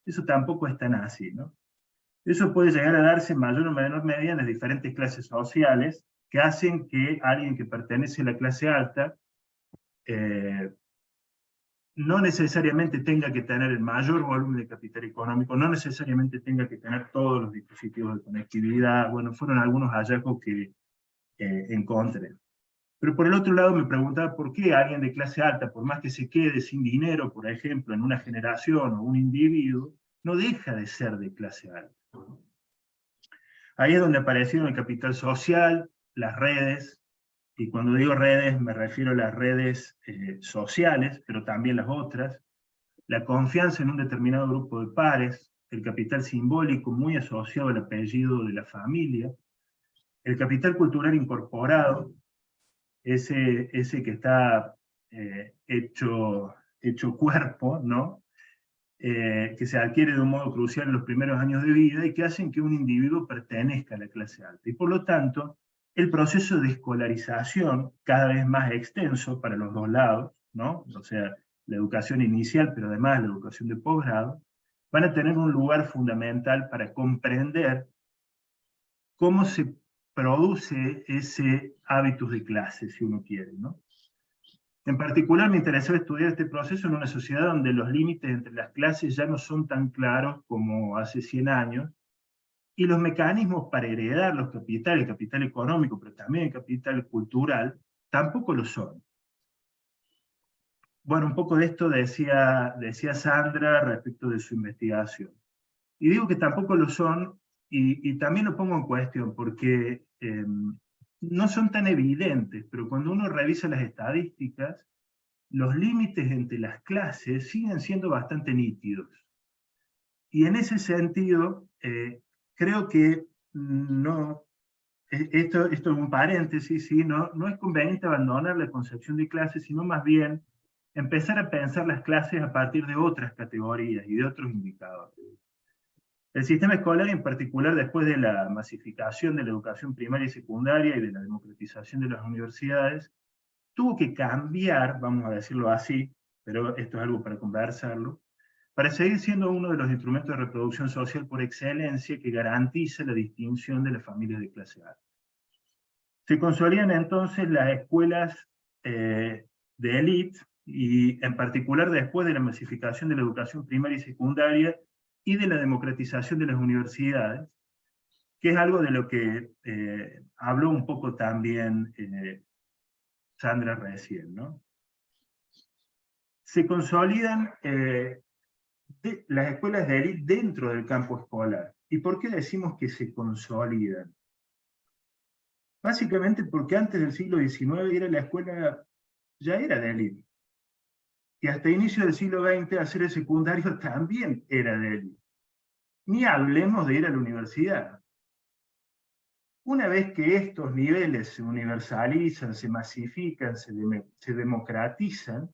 eso tampoco es tan así, ¿no? Eso puede llegar a darse en mayor o menor medida en las diferentes clases sociales, que hacen que alguien que pertenece a la clase alta no necesariamente tenga que tener el mayor volumen de capital económico, no necesariamente tenga que tener todos los dispositivos de conectividad. Bueno, fueron algunos hallazgos que encontré. Pero por el otro lado me preguntaba por qué alguien de clase alta, por más que se quede sin dinero, por ejemplo, en una generación o un individuo, no deja de ser de clase alta. Ahí es donde aparecieron el capital social, las redes, y cuando digo redes me refiero a las redes sociales, pero también las otras, la confianza en un determinado grupo de pares, el capital simbólico muy asociado al apellido de la familia, el capital cultural incorporado, ese que está hecho cuerpo, ¿no? Que se adquiere de un modo crucial en los primeros años de vida y que hacen que un individuo pertenezca a la clase alta. Y por lo tanto, el proceso de escolarización, cada vez más extenso para los dos lados, ¿no? O sea, la educación inicial, pero además la educación de posgrado, van a tener un lugar fundamental para comprender cómo se produce ese hábitus de clase, si uno quiere, ¿no? En particular me interesaba estudiar este proceso en una sociedad donde los límites entre las clases ya no son tan claros como hace 100 años, y los mecanismos para heredar los capitales, el capital económico, pero también el capital cultural, tampoco lo son. Bueno, un poco de esto decía Sandra respecto de su investigación. Y digo que tampoco lo son, y también lo pongo en cuestión, porque no son tan evidentes, pero cuando uno revisa las estadísticas, los límites entre las clases siguen siendo bastante nítidos. Y en ese sentido, creo que no, esto es un paréntesis, ¿sí? No es conveniente abandonar la concepción de clases, sino más bien empezar a pensar las clases a partir de otras categorías y de otros indicadores. El sistema escolar, en particular después de la masificación de la educación primaria y secundaria y de la democratización de las universidades, tuvo que cambiar, vamos a decirlo así, pero esto es algo para conversarlo, para seguir siendo uno de los instrumentos de reproducción social por excelencia que garantiza la distinción de las familias de clase alta. Se consolidan entonces las escuelas de élite, y en particular después de la masificación de la educación primaria y secundaria y de la democratización de las universidades, que es algo de lo que habló un poco también Sandra recién, ¿no? Se consolidan las escuelas de élite dentro del campo escolar. ¿Y por qué decimos que se consolidan? Básicamente porque antes del siglo XIX la escuela ya era de élite. Y hasta inicio del siglo XX hacer el secundario también era de élite. Ni hablemos de ir a la universidad. Una vez que estos niveles se universalizan, se masifican, se democratizan,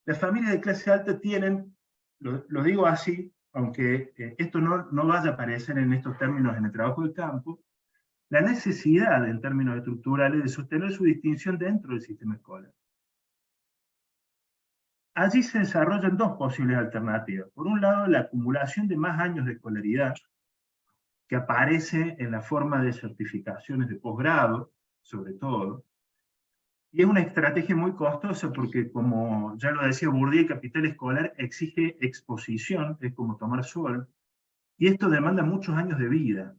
las familias de clase alta tienen, lo digo así, aunque esto no vaya a aparecer en estos términos en el trabajo de campo, la necesidad en términos estructurales de sostener su distinción dentro del sistema escolar. allí se desarrollan dos posibles alternativas. Por un lado, la acumulación de más años de escolaridad, que aparece en la forma de certificaciones de posgrado, sobre todo, y es una estrategia muy costosa porque, como ya lo decía Bourdieu, el capital escolar exige exposición, es como tomar sol, y esto demanda muchos años de vida.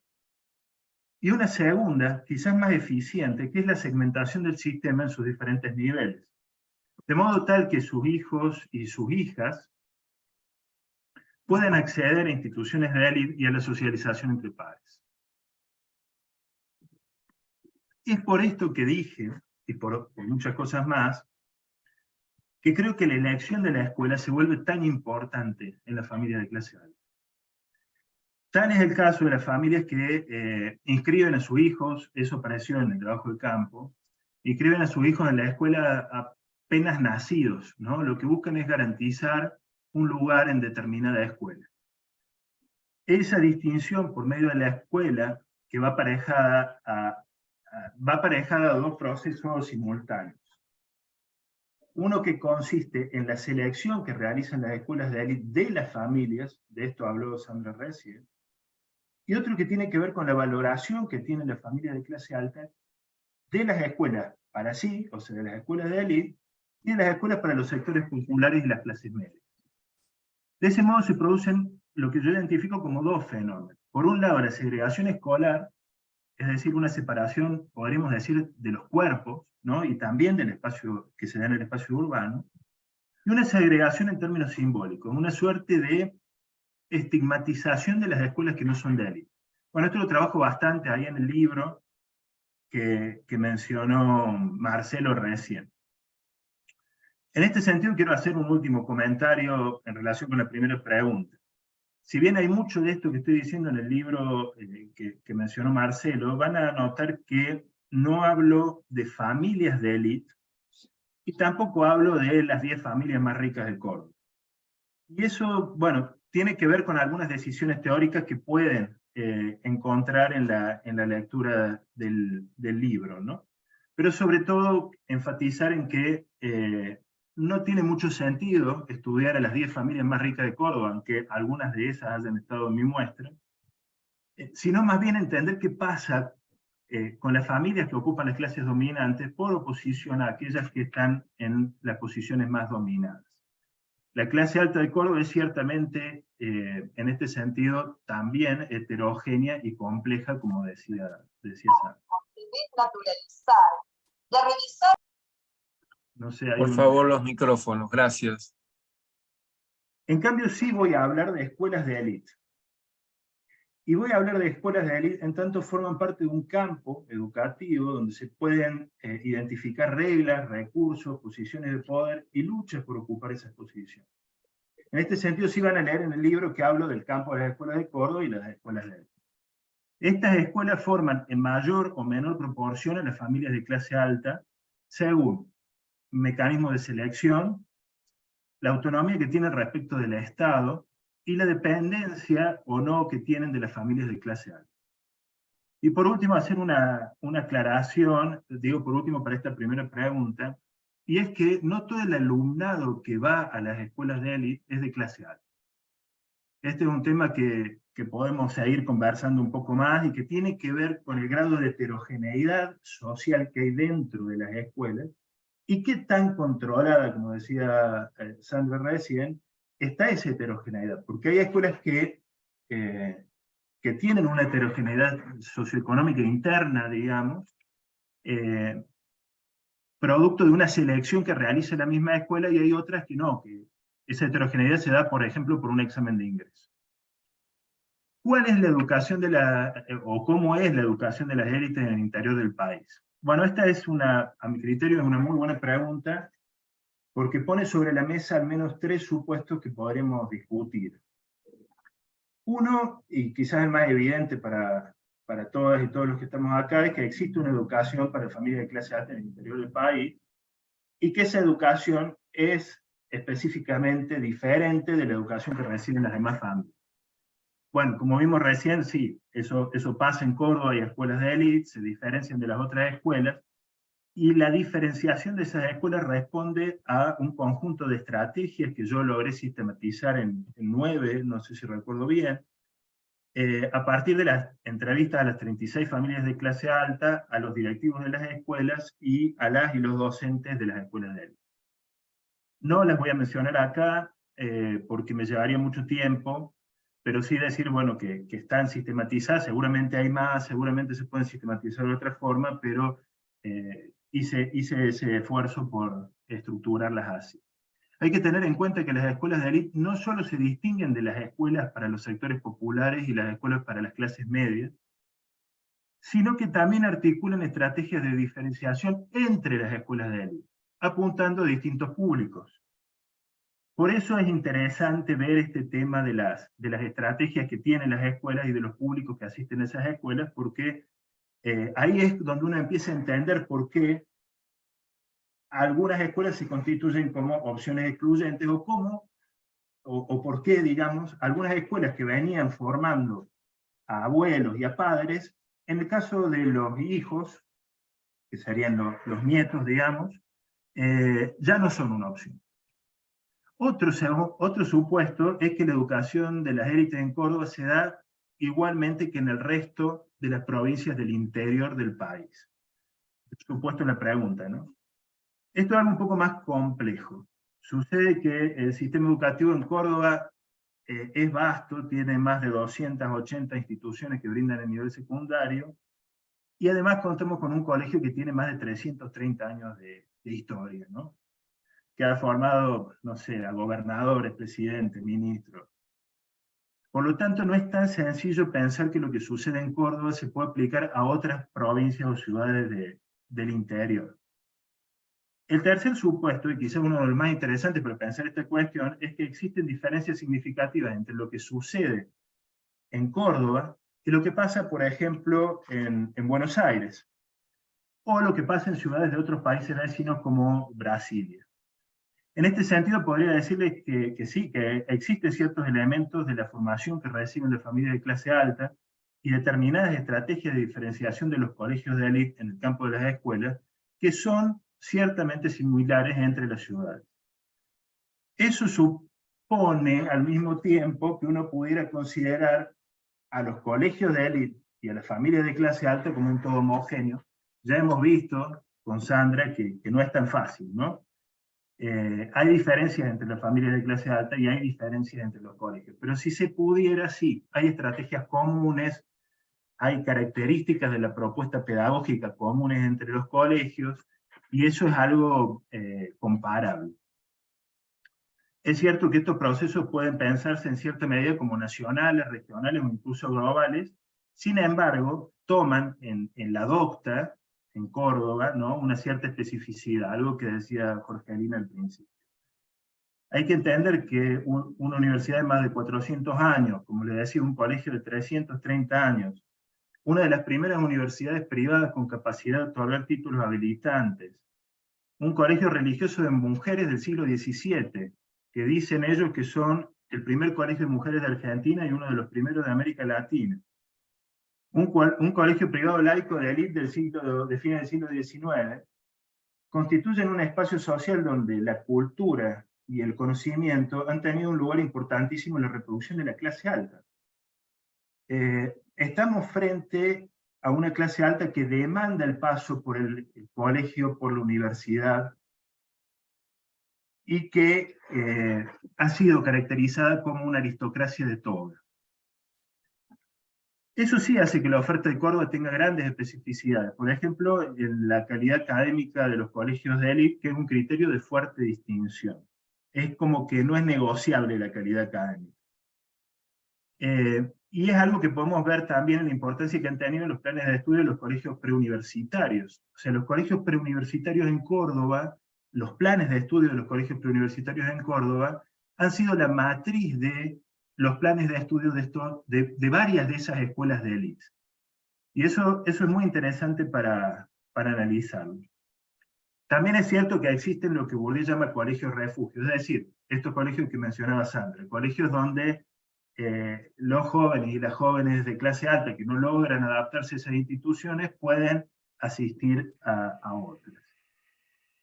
Y una segunda, quizás más eficiente, que es la segmentación del sistema en sus diferentes niveles. De modo tal que sus hijos y sus hijas puedan acceder a instituciones de élite y a la socialización entre pares. Y es por esto que dije, y por muchas cosas más, que creo que la elección de la escuela se vuelve tan importante en la familia de clase alta. Tal es el caso de las familias que inscriben a sus hijos, eso apareció en el trabajo de campo, inscriben a sus hijos en la escuela apenas nacidos, ¿no? Lo que buscan es garantizar un lugar en determinada escuela. Esa distinción por medio de la escuela, que va aparejada a dos procesos simultáneos. Uno que consiste en la selección que realizan las escuelas de élite de las familias, de esto habló Sandra recién, y otro que tiene que ver con la valoración que tiene la familia de clase alta de las escuelas para sí, o sea, de las escuelas de élite, y de las escuelas para los sectores populares y las clases medias. De ese modo se producen lo que yo identifico como dos fenómenos. Por un lado, la segregación escolar, es decir, una separación, podríamos decir, de los cuerpos, ¿no? Y también del espacio que se da en el espacio urbano, y una segregación en términos simbólicos, una suerte de estigmatización de las escuelas que no son de élite. Bueno, esto lo trabajo bastante ahí en el libro que mencionó Marcelo recién. En este sentido quiero hacer un último comentario en relación con la primera pregunta. Si bien hay mucho de esto que estoy diciendo en el libro que mencionó Marcelo, van a notar que no hablo de familias de élite y tampoco hablo de las 10 familias más ricas de Córdoba. Y eso, bueno, tiene que ver con algunas decisiones teóricas que pueden encontrar en la lectura del libro, ¿no? Pero sobre todo enfatizar en que no tiene mucho sentido estudiar a las 10 familias más ricas de Córdoba, aunque algunas de esas hayan estado en mi muestra, sino más bien entender qué pasa con las familias que ocupan las clases dominantes por oposición a aquellas que están en las posiciones más dominadas. La clase alta de Córdoba es ciertamente, en este sentido, también heterogénea y compleja, como decía Sandra. No sé, por favor, los micrófonos, gracias. En cambio, sí voy a hablar de escuelas de élite. Y voy a hablar de escuelas de élite en tanto forman parte de un campo educativo donde se pueden identificar reglas, recursos, posiciones de poder y luchas por ocupar esas posiciones. En este sentido, sí van a leer en el libro que hablo del campo de las escuelas de Córdoba y las escuelas de élite. Estas escuelas forman en mayor o menor proporción a las familias de clase alta según mecanismos de selección, la autonomía que tienen respecto del Estado y la dependencia o no que tienen de las familias de clase alta. Y por último, hacer una aclaración, digo por último para esta primera pregunta, y es que no todo el alumnado que va a las escuelas de élite es de clase alta. Este es un tema que podemos seguir conversando un poco más y que tiene que ver con el grado de heterogeneidad social que hay dentro de las escuelas y qué tan controlada, como decía Sandra recién, está esa heterogeneidad. Porque hay escuelas que tienen una heterogeneidad socioeconómica interna, digamos, producto de una selección que realiza la misma escuela, y hay otras que no, que esa heterogeneidad se da, por ejemplo, por un examen de ingreso. ¿Cuál es la educación o cómo es la educación de las élites en el interior del país? Bueno, esta es a mi criterio, es una muy buena pregunta, porque pone sobre la mesa al menos 3 supuestos que podremos discutir. Uno, y quizás el más evidente para todas y todos los que estamos acá, es que existe una educación para familias de clase alta en el interior del país, y que esa educación es específicamente diferente de la educación que reciben las demás familias. Bueno, como vimos recién, sí, eso pasa en Córdoba, hay escuelas de élite, se diferencian de las otras escuelas, Y la diferenciación de esas escuelas responde a un conjunto de estrategias que yo logré sistematizar en 9, no sé si recuerdo bien, a partir de las entrevistas a las 36 familias de clase alta, a los directivos de las escuelas y a las y los docentes de las escuelas de élite. No las voy a mencionar acá porque me llevaría mucho tiempo, pero sí decir, bueno, que están sistematizadas, seguramente hay más, seguramente se pueden sistematizar de otra forma, pero hice ese esfuerzo por estructurarlas así. Hay que tener en cuenta que las escuelas de élite no solo se distinguen de las escuelas para los sectores populares y las escuelas para las clases medias, sino que también articulan estrategias de diferenciación entre las escuelas de élite, apuntando a distintos públicos. Por eso es interesante ver este tema de las estrategias que tienen las escuelas y de los públicos que asisten a esas escuelas, porque ahí es donde uno empieza a entender por qué algunas escuelas se constituyen como opciones excluyentes o por qué, digamos, algunas escuelas que venían formando a abuelos y a padres, en el caso de los hijos, que serían los nietos, digamos, ya no son una opción. Otro supuesto es que la educación de las élites en Córdoba se da igualmente que en el resto de las provincias del interior del país. Supuesto la pregunta, ¿no? Esto es algo un poco más complejo. Sucede que el sistema educativo en Córdoba es vasto, tiene más de 280 instituciones que brindan el nivel secundario, y además contamos con un colegio que tiene más de 330 años de historia, ¿no? Que ha formado, no sé, a gobernadores, presidentes, ministros. Por lo tanto, no es tan sencillo pensar que lo que sucede en Córdoba se puede aplicar a otras provincias o ciudades del interior. El tercer supuesto, y quizás uno de los más interesantes para pensar esta cuestión, es que existen diferencias significativas entre lo que sucede en Córdoba y lo que pasa, por ejemplo, en Buenos Aires, o lo que pasa en ciudades de otros países vecinos como Brasilia. En este sentido, podría decirles que sí, que existen ciertos elementos de la formación que reciben las familias de clase alta y determinadas estrategias de diferenciación de los colegios de élite en el campo de las escuelas que son ciertamente similares entre las ciudades. Eso supone al mismo tiempo que uno pudiera considerar a los colegios de élite y a las familias de clase alta como un todo homogéneo. Ya hemos visto con Sandra que no es tan fácil, ¿no? Hay diferencias entre las familias de clase alta y hay diferencias entre los colegios. Pero si se pudiera, sí, hay estrategias comunes, hay características de la propuesta pedagógica comunes entre los colegios, y eso es algo comparable. Es cierto que estos procesos pueden pensarse en cierta medida como nacionales, regionales o incluso globales, sin embargo, toman en la docta, en Córdoba, ¿no?, una cierta especificidad, algo que decía Jorgelina al principio. Hay que entender que una universidad de más de 400 años, como le decía, un colegio de 330 años, una de las primeras universidades privadas con capacidad de otorgar títulos habilitantes, un colegio religioso de mujeres del siglo XVII, que dicen ellos que son el primer colegio de mujeres de Argentina y uno de los primeros de América Latina. Un colegio privado laico de élite de fines del siglo XIX, constituyen un espacio social donde la cultura y el conocimiento han tenido un lugar importantísimo en la reproducción de la clase alta. Estamos frente a una clase alta que demanda el paso por el colegio, por la universidad, y que ha sido caracterizada como una aristocracia de toga. Eso sí hace que la oferta de Córdoba tenga grandes especificidades. Por ejemplo, en la calidad académica de los colegios de élite, que es un criterio de fuerte distinción. Es como que no es negociable la calidad académica. Y es algo que podemos ver también en la importancia que han tenido los planes de estudio de los colegios preuniversitarios. O sea, los colegios preuniversitarios en Córdoba, los planes de estudio de los colegios preuniversitarios en Córdoba, han sido la matriz de los planes de estudio de varias de esas escuelas de élite. Y eso es muy interesante para analizarlo. También es cierto que existen lo que Bourdieu llama colegios refugios, es decir, estos colegios que mencionaba Sandra, colegios donde los jóvenes y las jóvenes de clase alta que no logran adaptarse a esas instituciones pueden asistir a otras.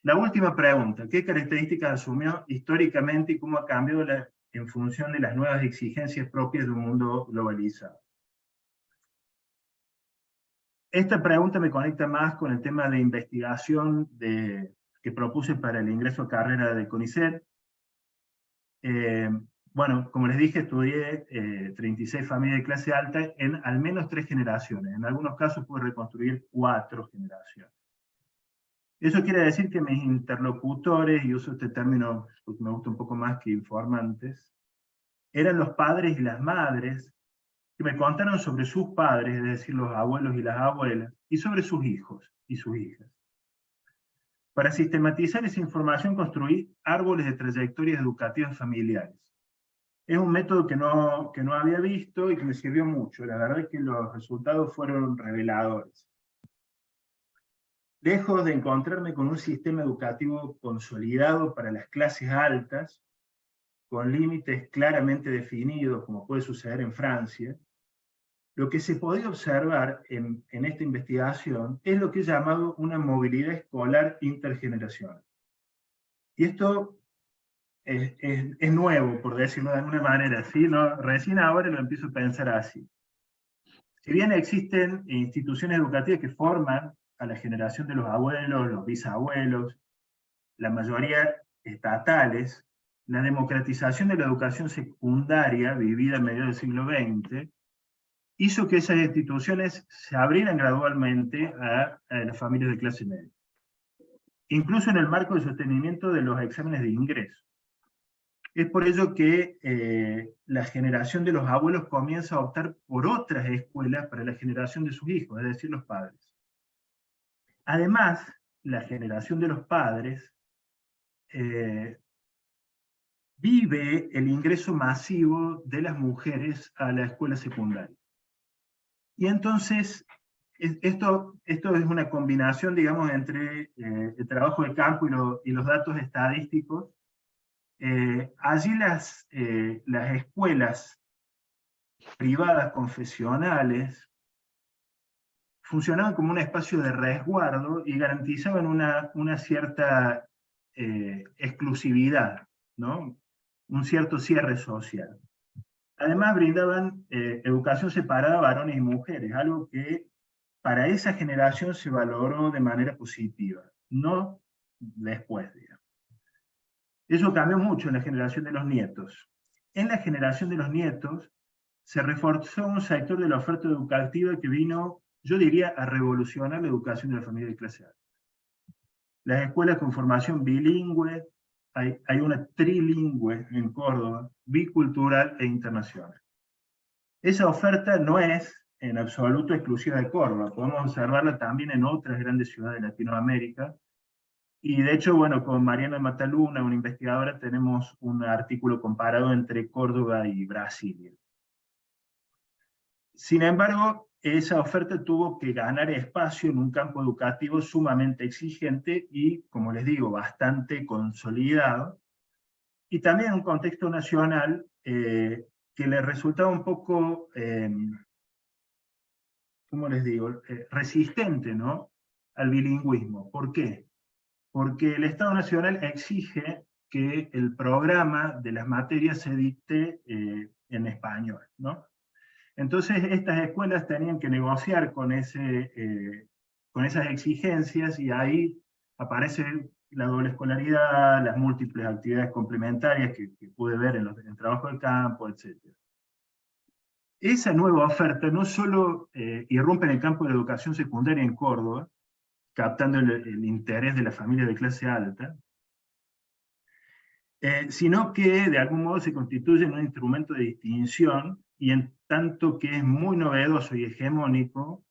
La última pregunta, ¿qué características asumió históricamente y cómo ha cambiado en función de las nuevas exigencias propias de un mundo globalizado? Esta pregunta me conecta más con el tema de investigación que propuse para el ingreso a carrera de CONICET. Bueno, como les dije, estudié 36 familias de clase alta en al menos 3 generaciones. En algunos casos pude reconstruir 4 generaciones. Eso quiere decir que mis interlocutores, y uso este término porque me gusta un poco más que informantes, eran los padres y las madres que me contaron sobre sus padres, es decir, los abuelos y las abuelas, y sobre sus hijos y sus hijas. Para sistematizar esa información construí árboles de trayectorias educativas familiares. Es un método que no había visto y que me sirvió mucho. La verdad es que los resultados fueron reveladores. Lejos de encontrarme con un sistema educativo consolidado para las clases altas, con límites claramente definidos, como puede suceder en Francia, lo que se podía observar en esta investigación es lo que he llamado una movilidad escolar intergeneracional. Y esto es nuevo, por decirlo de alguna manera, ¿sí? ¿No? Recién ahora lo empiezo a pensar así. Si bien existen instituciones educativas que forman a la generación de los abuelos, los bisabuelos, la mayoría estatales, la democratización de la educación secundaria vivida a mediados del siglo XX hizo que esas instituciones se abrieran gradualmente a las familias de clase media, incluso en el marco del sostenimiento de los exámenes de ingreso. Es por ello que la generación de los abuelos comienza a optar por otras escuelas para la generación de sus hijos, es decir, los padres. Además, la generación de los padres vive el ingreso masivo de las mujeres a la escuela secundaria. Y entonces, esto es una combinación, digamos, entre el trabajo de campo y los datos estadísticos. Allí las escuelas privadas confesionales funcionaban como un espacio de resguardo y garantizaban una cierta exclusividad, ¿no? Un cierto cierre social. Además brindaban educación separada a varones y mujeres, algo que para esa generación se valoró de manera positiva, no después, digamos. Eso cambió mucho en la generación de los nietos. En la generación de los nietos se reforzó un sector de la oferta educativa que vino, yo diría, a revolucionar la educación de la familia de clase alta. Las escuelas con formación bilingüe, hay una trilingüe en Córdoba, bicultural e internacional. Esa oferta no es en absoluto exclusiva de Córdoba, podemos observarla también en otras grandes ciudades de Latinoamérica, y de hecho, bueno, con Mariana Mataluna, una investigadora, tenemos un artículo comparado entre Córdoba y Brasilia. Sin embargo, esa oferta tuvo que ganar espacio en un campo educativo sumamente exigente y, como les digo, bastante consolidado, y también en un contexto nacional que le resultaba un poco, ¿cómo les digo?, resistente, ¿no?, al bilingüismo. ¿Por qué? Porque el Estado Nacional exige que el programa de las materias se dicte en español, ¿no? Entonces estas escuelas tenían que negociar con esas exigencias, y ahí aparece la doble escolaridad, las múltiples actividades complementarias que pude ver en el trabajo de campo, etc. Esa nueva oferta no solo irrumpe en el campo de la educación secundaria en Córdoba, captando el interés de la familia de clase alta, sino que de algún modo se constituye en un instrumento de distinción, y en tanto que es muy novedoso y hegemónico,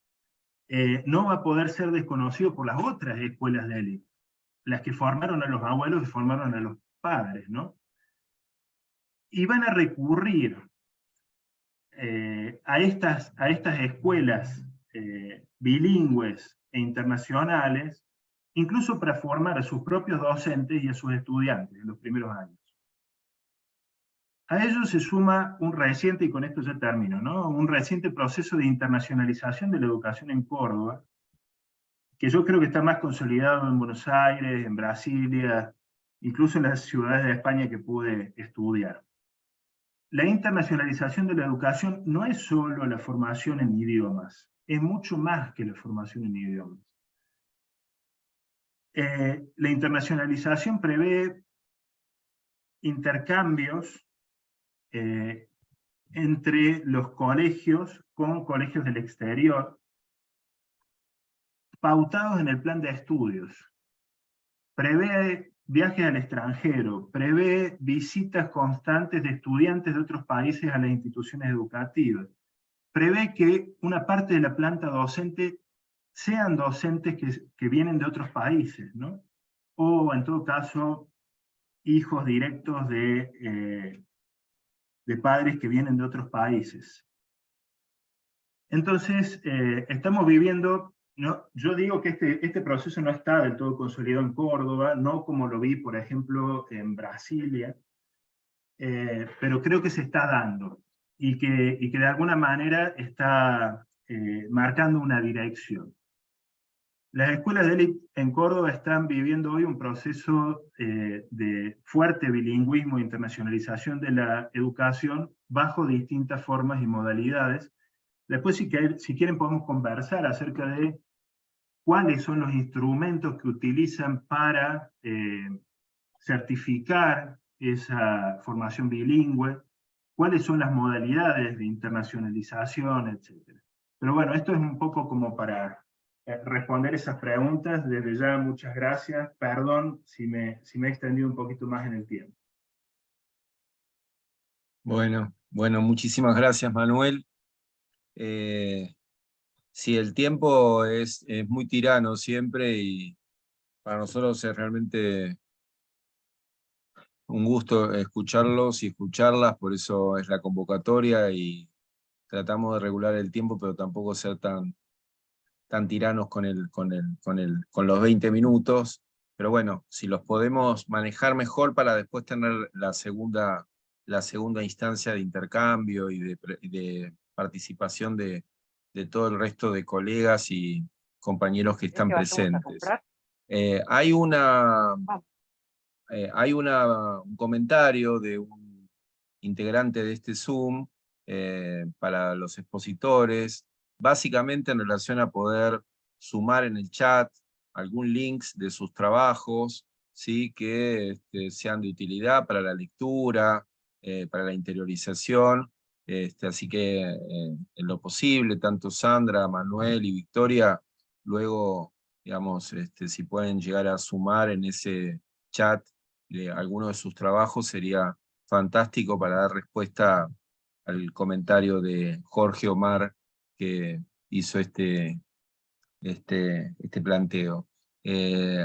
no va a poder ser desconocido por las otras escuelas de élite, las que formaron a los abuelos y formaron a los padres, ¿no? Y van a recurrir a estas escuelas bilingües e internacionales, incluso para formar a sus propios docentes y a sus estudiantes en los primeros años. A ello se suma un reciente, y con esto ya termino, ¿no?, un reciente proceso de internacionalización de la educación en Córdoba, que yo creo que está más consolidado en Buenos Aires, en Brasilia, incluso en las ciudades de España que pude estudiar. La internacionalización de la educación no es solo la formación en idiomas, es mucho más que la formación en idiomas. La internacionalización prevé intercambios entre los colegios con colegios del exterior, pautados en el plan de estudios. Prevé viajes al extranjero, prevé visitas constantes de estudiantes de otros países a las instituciones educativas, prevé que una parte de la planta docente sean docentes que vienen de otros países, ¿no? O en todo caso, hijos directos de padres que vienen de otros países. Entonces, estamos viviendo, ¿no? Yo digo que este proceso no está del todo consolidado en Córdoba, no como lo vi, por ejemplo, en Brasilia, pero creo que se está dando, y que de alguna manera está marcando una dirección. Las escuelas de élite en Córdoba están viviendo hoy un proceso de fuerte bilingüismo e internacionalización de la educación bajo distintas formas y modalidades. Después, si quieren, podemos conversar acerca de cuáles son los instrumentos que utilizan para certificar esa formación bilingüe, cuáles son las modalidades de internacionalización, etc. Pero bueno, esto es un poco como para responder esas preguntas. Desde ya, muchas gracias. Perdón si me he extendido un poquito más en el tiempo. Bueno, muchísimas gracias, Manuel. Sí, el tiempo es muy tirano siempre, y para nosotros es realmente un gusto escucharlos y escucharlas, por eso es la convocatoria, y tratamos de regular el tiempo, pero tampoco ser tan tiranos con los 20 minutos. Pero bueno, si los podemos manejar mejor para después tener la segunda instancia de intercambio y de participación de todo el resto de colegas y compañeros que están presentes. Hay un comentario de un integrante de este Zoom para los expositores, básicamente en relación a poder sumar en el chat algún link de sus trabajos, ¿sí? Que sean de utilidad para la lectura, para la interiorización. Así que en lo posible, tanto Sandra, Manuel y Victoria, luego, digamos, si pueden llegar a sumar en ese chat alguno de sus trabajos, sería fantástico para dar respuesta al comentario de Jorge Omar, que hizo este planteo.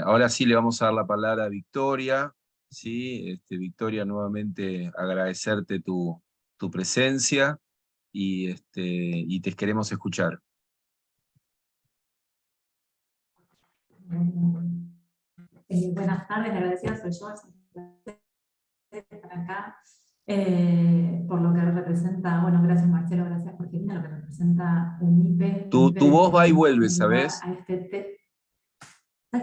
Ahora sí le vamos a dar la palabra a Victoria. ¿Sí? Victoria, nuevamente agradecerte tu presencia, y te queremos escuchar. Buenas tardes, agradecida soy yo, es un placer estar acá, por lo que representa, bueno, gracias Marcelo, gracias Jorgelina, lo que representa UNIPE. Tu voz va y vuelve, ¿sabes? ¿Sabes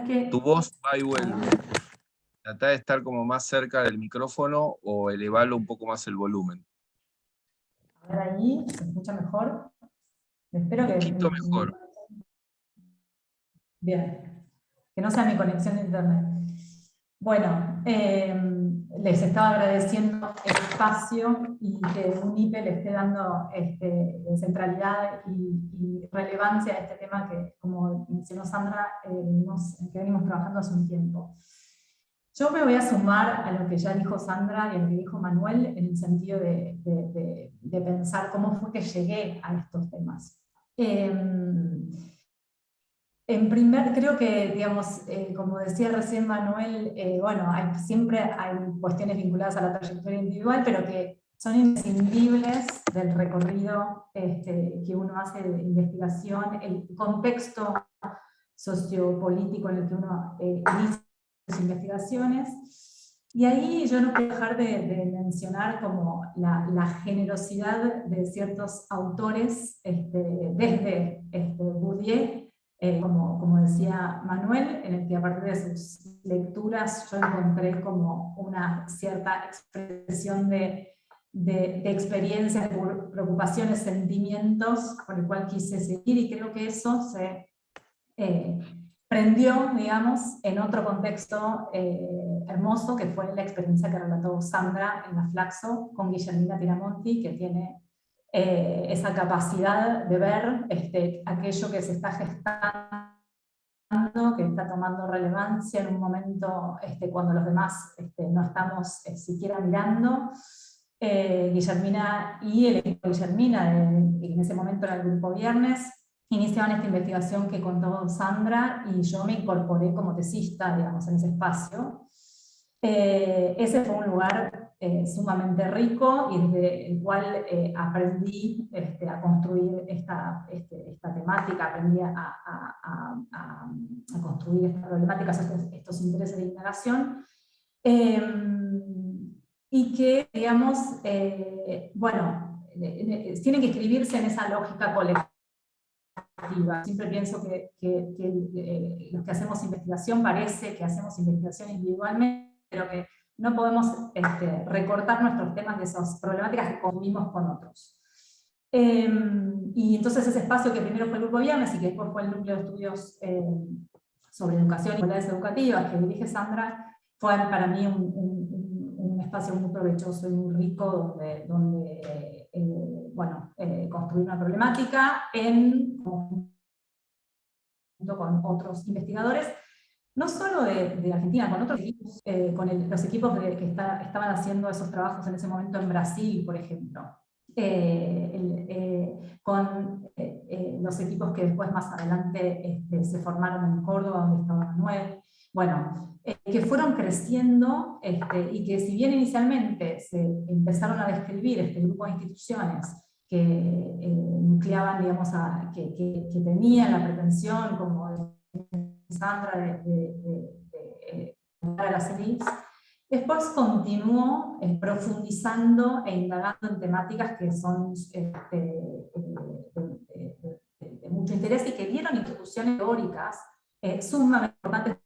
qué? Tu voz va y vuelve. Trata de estar como más cerca del micrófono o elevarlo un poco más el volumen. A ver, ahí se escucha mejor. Espero que... Un poquito mejor. Bien, que no sea mi conexión de internet. Bueno, les estaba agradeciendo el espacio y que UNIPE le esté dando centralidad y relevancia a este tema que, como mencionó Sandra, que venimos trabajando hace un tiempo. Yo me voy a sumar a lo que ya dijo Sandra y a lo que dijo Manuel, en el sentido de pensar cómo fue que llegué a estos temas. Creo que, digamos, como decía recién Manuel, bueno, siempre hay cuestiones vinculadas a la trayectoria individual, pero que son imprescindibles del recorrido que uno hace de investigación, el contexto sociopolítico en el que uno inicia sus investigaciones. Y ahí yo no puedo dejar de mencionar como la generosidad de ciertos autores, desde Bourdieu como decía Manuel, en el que a partir de sus lecturas yo encontré como una cierta expresión de experiencias, de preocupaciones, sentimientos por el cual quise seguir, y creo que eso se prendió, digamos, en otro contexto hermoso, que fue la experiencia que relató Sandra en la Flaxo con Guillermina Pinamonti, que tiene esa capacidad de ver aquello que se está gestando, que está tomando relevancia en un momento cuando los demás no estamos siquiera mirando. Guillermina y el equipo de Guillermina, que en ese momento era el Grupo Viernes, iniciaban esta investigación que contó Sandra, y yo me incorporé como tesista, digamos, en ese espacio. Ese fue un lugar sumamente rico, y desde el cual aprendí a construir esta temática, aprendí a construir estas problemáticas, estos intereses de indagación, y que, digamos, bueno, tienen que escribirse en esa lógica colectiva. Siempre pienso que los que hacemos investigación parece que hacemos investigación individualmente, pero que no podemos recortar nuestros temas de esas problemáticas que consumimos con otros. Y entonces ese espacio que primero fue el Grupo Viernes y que después fue el Núcleo de Estudios sobre Educación y Igualdades Educativas que dirige Sandra, fue para mí un espacio muy provechoso y muy rico donde bueno, construir una problemática junto con otros investigadores, no solo de Argentina, con otros equipos, con los equipos que estaban haciendo esos trabajos en ese momento en Brasil, por ejemplo, con los equipos que después más adelante se formaron en Córdoba, donde estaba Manuel, bueno, que fueron creciendo y que si bien inicialmente se empezaron a describir este grupo de instituciones que nucleaban, digamos, que tenían la pretensión, como Sandra, de a las élites, después continuó profundizando e indagando en temáticas que son de mucho interés y que dieron introducciones teóricas sumamente importantes, no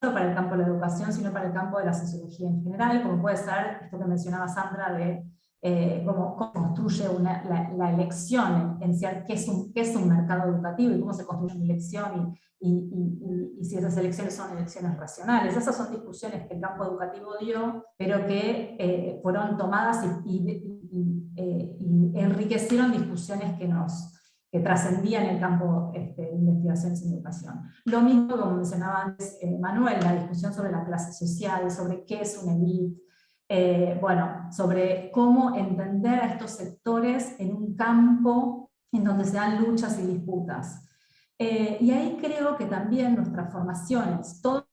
solo para el campo de la educación, sino para el campo de la sociología en general, como puede ser esto que mencionaba Sandra de cómo construye la elección, en sí, qué es un mercado educativo y cómo se construye una elección y si esas elecciones son elecciones racionales. Esas son discusiones que el campo educativo dio, pero que fueron tomadas y enriquecieron discusiones que trascendían el campo de investigaciones en educación. Lo mismo, como mencionaba antes Manuel, la discusión sobre la clase social, sobre qué es una élite, bueno, sobre cómo entender a estos sectores en un campo en donde se dan luchas y disputas. Y ahí creo que también nuestras formaciones, todos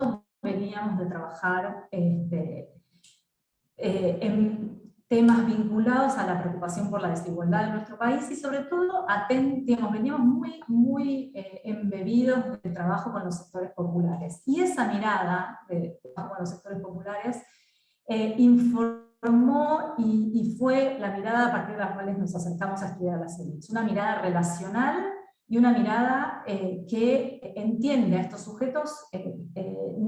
veníamos de trabajar en temas vinculados a la preocupación por la desigualdad en nuestro país, y sobre todo veníamos muy embebidos del trabajo con los sectores populares. Y esa mirada de trabajo con los sectores populares informó y fue la mirada a partir de la cual nos acercamos a estudiar las élites. Una mirada relacional y una mirada que entiende a estos sujetos,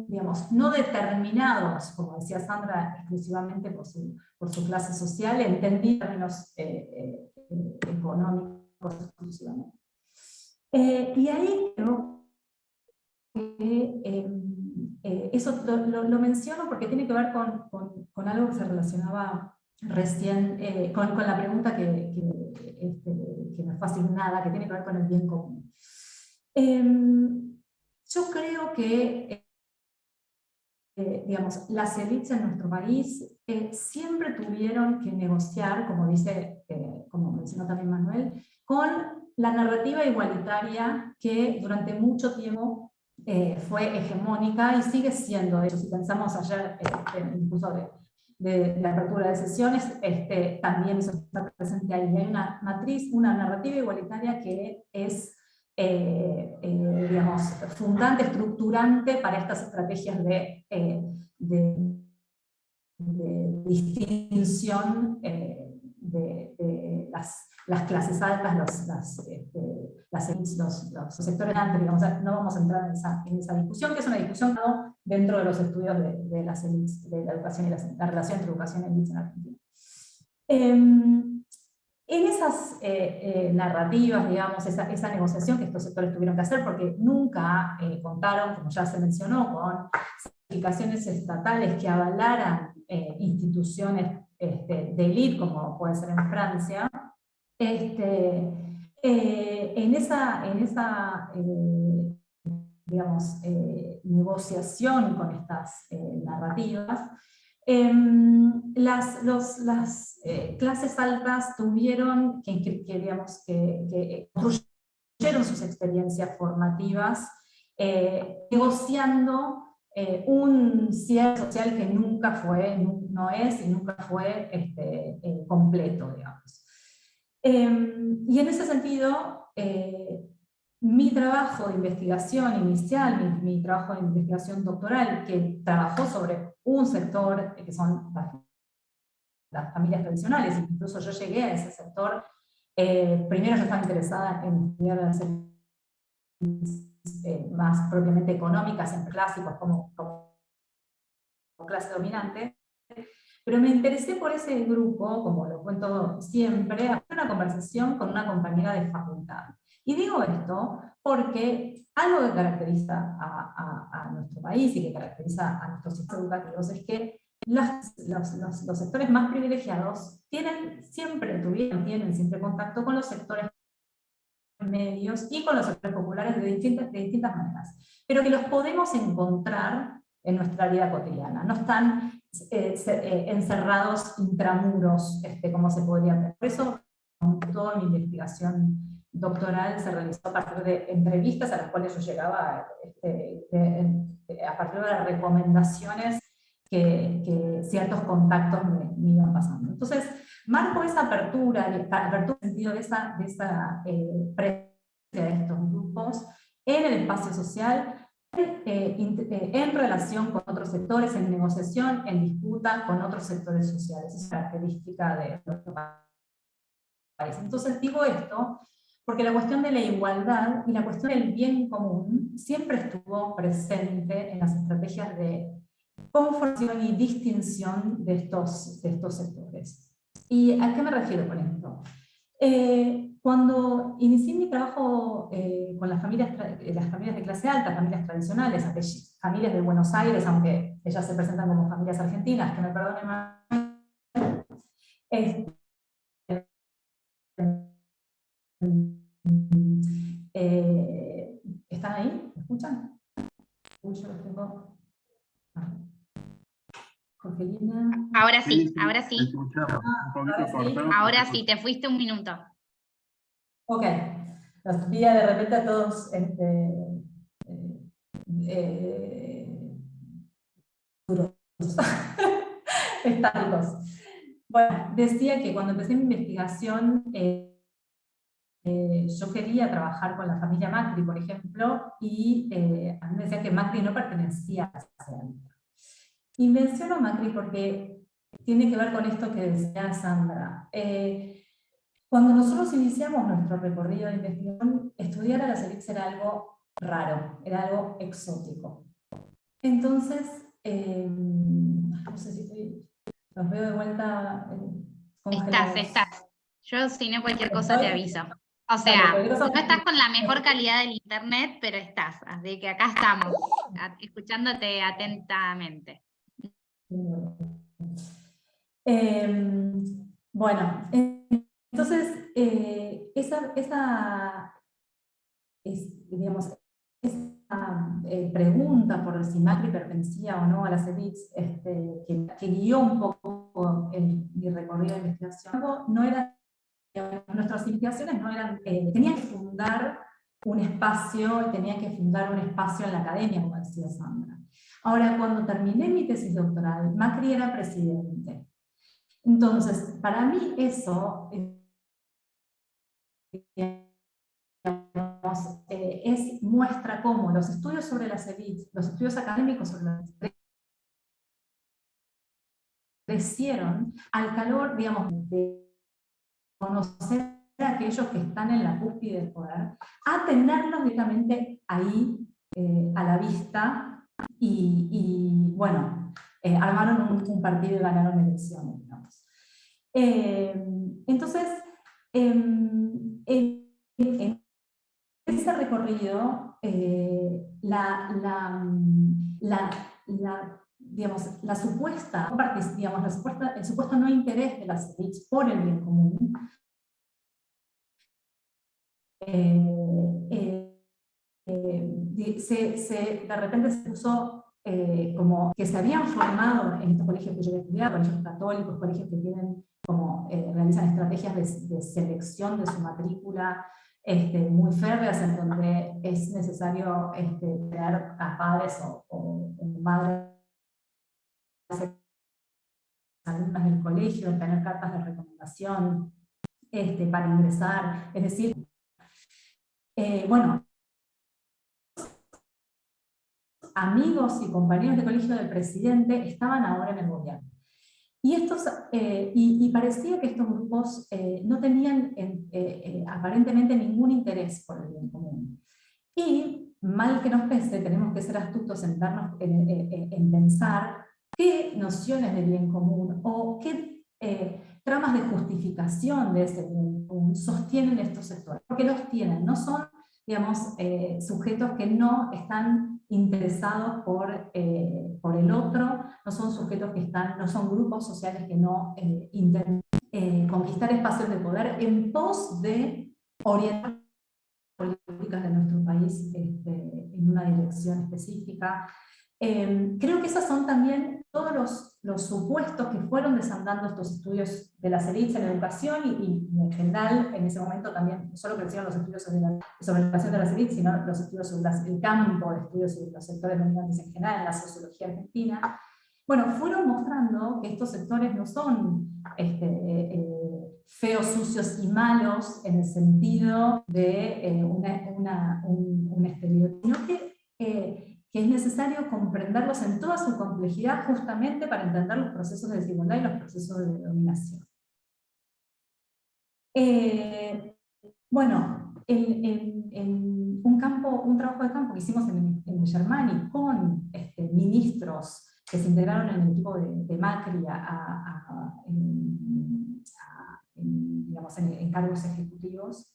digamos, no determinados, como decía Sandra, exclusivamente por su clase social, entendidos en términos económicos exclusivamente. Y ahí creo que eso lo menciono porque tiene que ver con algo que se relacionaba recién con la pregunta que me fue asignada, que tiene que ver con el bien común. Yo creo que digamos, las élites en nuestro país siempre tuvieron que negociar, como mencionó también Manuel, con la narrativa igualitaria que durante mucho tiempo fue hegemónica y sigue siendo. De hecho, si pensamos ayer incluso de la apertura de sesiones, también eso está presente ahí. Hay una matriz, una narrativa igualitaria que es digamos, fundante, estructurante para estas estrategias de distinción de las clases altas, los sectores altos, digamos, no vamos a entrar en esa discusión, que es una discusión dentro de los estudios de las élites, de la educación y la relación entre educación y élites en Argentina. En esas narrativas, digamos, esa negociación que estos sectores tuvieron que hacer, porque nunca contaron, como ya se mencionó, con certificaciones estatales que avalaran instituciones de élite, como puede ser en Francia, en esa digamos, negociación con estas narrativas, las clases altas tuvieron que construyeron sus experiencias formativas negociando un cierre social que nunca fue, no es y nunca fue completo, digamos. Y en ese sentido, mi trabajo de investigación inicial, mi trabajo de investigación doctoral, que trabajó sobre un sector que son las familias tradicionales, incluso yo llegué a ese sector, primero yo estaba interesada en estudiar las más propiamente económicas, siempre clásicos como clase dominante, pero me interesé por ese grupo, como lo cuento siempre, a una conversación con una compañera de facultad. Y digo esto porque algo que caracteriza a nuestro país y que caracteriza a nuestros sistemas educativos es que los sectores más privilegiados tienen siempre contacto con los sectores medios y con los sectores populares de distintas maneras, pero que los podemos encontrar en nuestra vida cotidiana, no están encerrados intramuros, como se podría ver. Por eso toda mi investigación doctoral se realizó a partir de entrevistas a las cuales yo llegaba a partir de las recomendaciones que ciertos contactos me iban pasando. Entonces, marco esa apertura en el sentido de esa presencia de estos grupos en el espacio social, en relación con otros sectores, en negociación, en disputa con otros sectores sociales. Es característica de nuestro país. Entonces digo esto porque la cuestión de la igualdad y la cuestión del bien común siempre estuvo presente en las estrategias de conformación y distinción de estos sectores. ¿Y a qué me refiero con esto? Cuando inicié mi trabajo con las familias de clase alta, familias tradicionales, familias de Buenos Aires, aunque ellas se presentan como familias argentinas, que me perdonen más, ¿están ahí? ¿Me escuchan? Uy, yo los tengo. Jorgelina. Ahora sí, ahora sí. Ahora sí, te fuiste un minuto. Ok, los vi de repente a todos estáticos. Bueno, decía que cuando empecé mi investigación yo quería trabajar con la familia Macri, por ejemplo, y a mí me decían que Macri no pertenecía a la clase alta. Y menciono Macri porque tiene que ver con esto que decía Sandra. Cuando nosotros iniciamos nuestro recorrido de investigación, estudiar a las élites era algo raro, era algo exótico. Entonces, no sé si los veo de vuelta congelados. Estás. Yo si no cualquier cosa te aviso. O sea, no estás con la mejor calidad del internet, pero estás. Así que acá estamos, escuchándote atentamente. Bueno, entonces, digamos, esa pregunta por si Macri pertenecía o no a las élites, que guió un poco mi recorrido de investigación, no era, nuestras investigaciones no eran, tenían que fundar un espacio, en la academia, como decía Sandra. Ahora, cuando terminé mi tesis doctoral, Macri era presidente. Entonces, para mí eso muestra cómo los estudios sobre las élites, los estudios académicos sobre las élites, crecieron al calor, digamos, de conocer a aquellos que están en la cúspide del poder, a tenerlos directamente ahí, a la vista, y bueno, armaron un partido y ganaron elecciones, digamos. Entonces, en ese recorrido, la supuesta, digamos, el supuesto no interés de las élites por el bien común, de repente se puso como que se habían formado en estos colegios que yo he estudiado, colegios católicos, colegios que tienen como realizan estrategias de selección de su matrícula muy férreas, en donde es necesario tener a padres o madres alumnas del colegio, tener cartas de recomendación para ingresar, es decir, bueno, amigos y compañeros de colegio del presidente estaban ahora en el gobierno. Y parecía que estos grupos no tenían aparentemente ningún interés por el bien común. Y, mal que nos pese, tenemos que ser astutos en pensar qué nociones de bien común o qué tramas de justificación de ese bien común sostienen estos sectores. Porque los tienen, no son, digamos, sujetos que no están interesados por el otro, no son sujetos que están, no son grupos sociales que no intentan conquistar espacios de poder en pos de orientar políticas de nuestro país en una dirección específica. Creo que esos son también todos los supuestos que fueron desandando estos estudios de las élites en la educación y en general en ese momento también, no solo crecieron los estudios sobre la educación de las élites, sino los estudios sobre el campo de estudios sobre los sectores dominantes en general, en la sociología argentina. Bueno, fueron mostrando que estos sectores no son feos, sucios y malos en el sentido de un estereotipo, sino que es necesario comprenderlos en toda su complejidad justamente para entender los procesos de desigualdad y los procesos de dominación. Bueno, un trabajo de campo que hicimos en el Germani con ministros que se integraron en el equipo de Macri digamos, en cargos ejecutivos.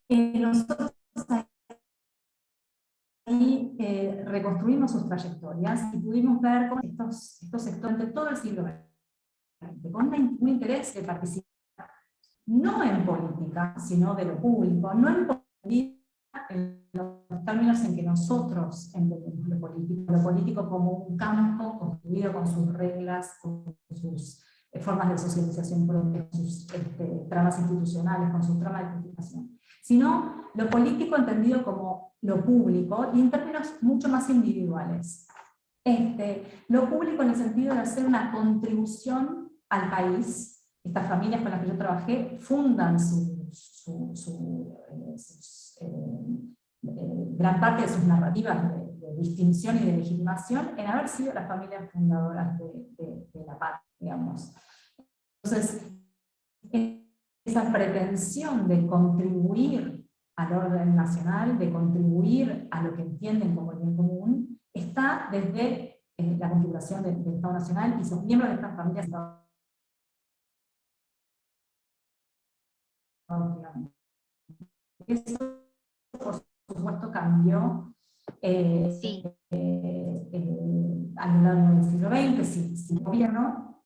Nosotros ahí reconstruimos sus trayectorias y pudimos ver cómo estos sectores de todo el siglo XX, con un interés de participar, no en política, sino de lo público, no en política en los términos en que nosotros entendemos lo político como un campo construido con sus reglas, con sus formas de socialización propia, con sus tramas institucionales, con sus tramas de participación, sino lo político entendido como lo público y en términos mucho más individuales. Lo público en el sentido de hacer una contribución al país. Estas familias con las que yo trabajé fundan gran parte de sus narrativas de distinción y de legitimación en haber sido las familias fundadoras de la patria, digamos. Entonces, esa pretensión de contribuir al orden nacional, de contribuir a lo que entienden como el bien común, está desde la configuración del Estado Nacional y sus miembros de estas familias. Eso, por supuesto, cambió a lo largo del siglo XX, sin gobierno,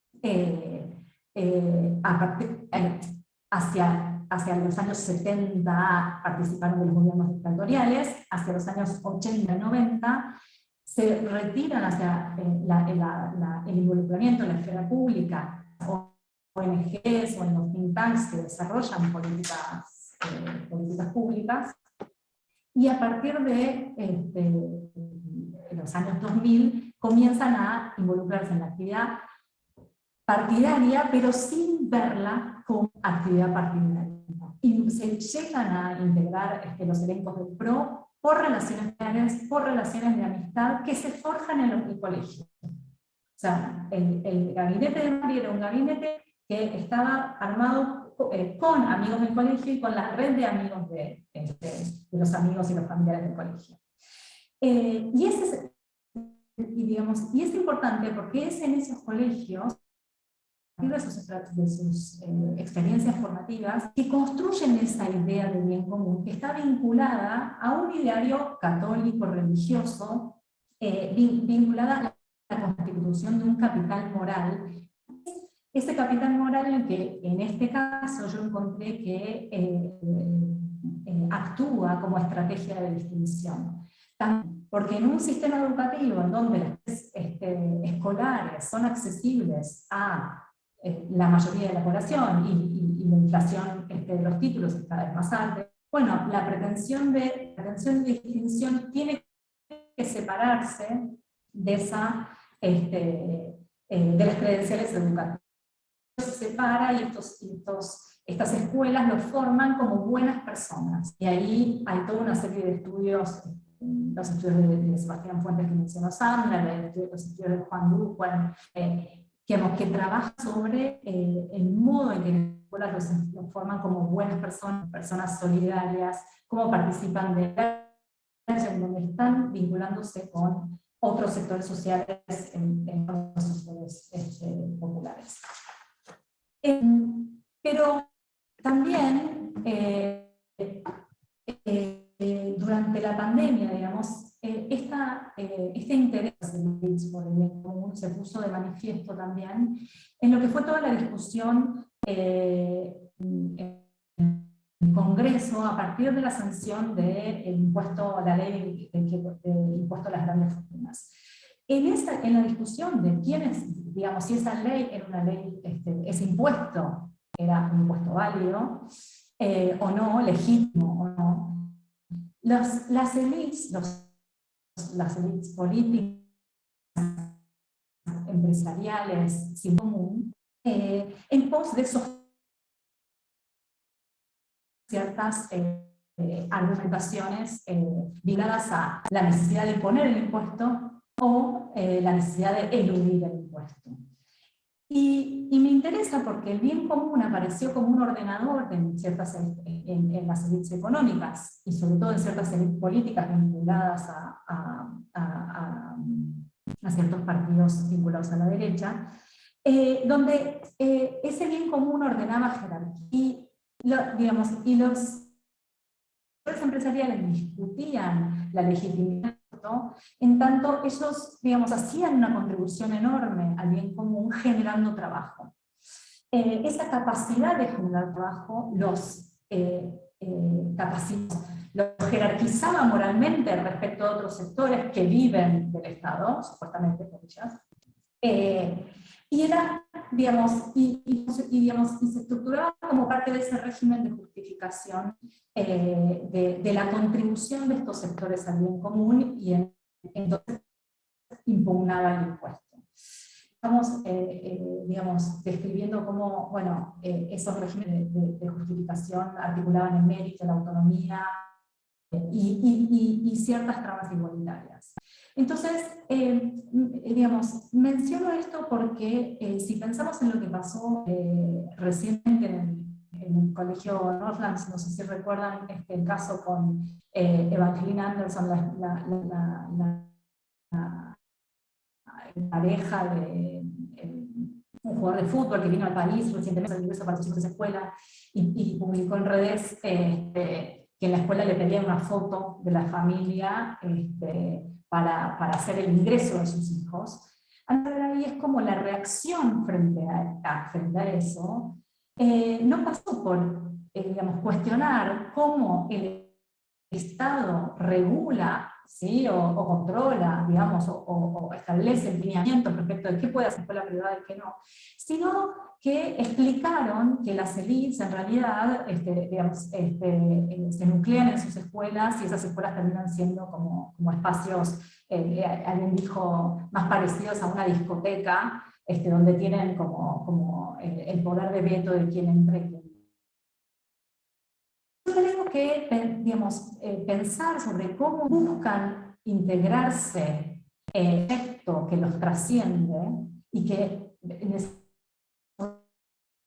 hacia los años 70 participaron de los gobiernos dictatoriales, hacia los años 80 y 90 se retiran hacia el involucramiento en la esfera pública, ONGs o en los think tanks que desarrollan políticas públicas, y a partir de los años 2000 comienzan a involucrarse en la actividad partidaria, pero sin verla como actividad partidaria. Y se llegan a integrar los elencos del PRO por relaciones familiares, por relaciones de amistad que se forjan en el colegio. O sea, el gabinete de Mari era un gabinete que estaba armado con amigos del colegio y con la red de amigos de los amigos y los familiares del colegio. Y es importante porque es en esos colegios, de sus experiencias formativas, que construyen esa idea de bien común, que está vinculada a un ideario católico religioso, vinculada a la constitución de un capital moral. Ese capital moral en que, en este caso, yo encontré que actúa como estrategia de distinción. Porque en un sistema educativo en donde las clases escolares son accesibles a la mayoría de la población y la inflación de los títulos es cada vez más alta, bueno, la pretensión de distinción tiene que separarse de las credenciales educativas. Se separa y estas escuelas los forman como buenas personas. Y ahí hay toda una serie de estudios, los estudios de Sebastián Fuentes que mencionó Sandra, los estudios de Juan Duque, que trabajan sobre el modo en que las escuelas los forman como buenas personas, personas solidarias, cómo participan de en donde están vinculándose con otros sectores sociales en los sectores populares. Pero también durante la pandemia, digamos, este interés por el bien común se puso de manifiesto también en lo que fue toda la discusión en el Congreso a partir de la sanción del impuesto a la ley del impuesto a las grandes fortunas. En la discusión de quiénes, digamos, si esa ley era una ley, ese impuesto era un impuesto válido o no, legítimo o no, las élites políticas, empresariales, sin común, en pos de esos ciertas argumentaciones vinculadas a la necesidad de imponer el impuesto o la necesidad de eludir el impuesto. Y me interesa porque el bien común apareció como un ordenador en las élites económicas y sobre todo en ciertas élites políticas vinculadas a ciertos partidos vinculados a la derecha, donde ese bien común ordenaba jerarquía y los empresariales discutían la legitimidad, ¿no? En tanto ellos, digamos, hacían una contribución enorme al bien común generando trabajo. Esa capacidad de generar trabajo los jerarquizaba moralmente respecto a otros sectores que viven del Estado, supuestamente por ellas. Y era, digamos, y se estructuraba como parte de ese régimen de justificación de la contribución de estos sectores al bien común y entonces impugnaba el impuesto. Estamos, digamos, describiendo cómo, bueno, esos regímenes de justificación articulaban el mérito, la autonomía y ciertas tramas igualitarias. Entonces, digamos, menciono esto porque si pensamos en lo que pasó recientemente en el colegio Northlands, no sé si recuerdan el caso con Evangeline Anderson, la pareja de un jugador de fútbol que vino al país recientemente, al ingreso para sus hijos de escuela, y publicó en redes que en la escuela le pedían una foto de la familia para hacer el ingreso de sus hijos. Ahí es como la reacción frente a eso, no pasó por digamos, cuestionar cómo el Estado regula, ¿sí? o controla, digamos, o establece lineamientos respecto de qué puede hacer la escuela privada y qué no, sino que explicaron que las élites en realidad digamos, se nuclean en sus escuelas y esas escuelas terminan siendo como espacios, alguien dijo, más parecidos a una discoteca, donde tienen como el poder de veto de quién entra y quién no. Yo creo que, digamos, pensar sobre cómo buscan integrarse efecto que los trasciende y que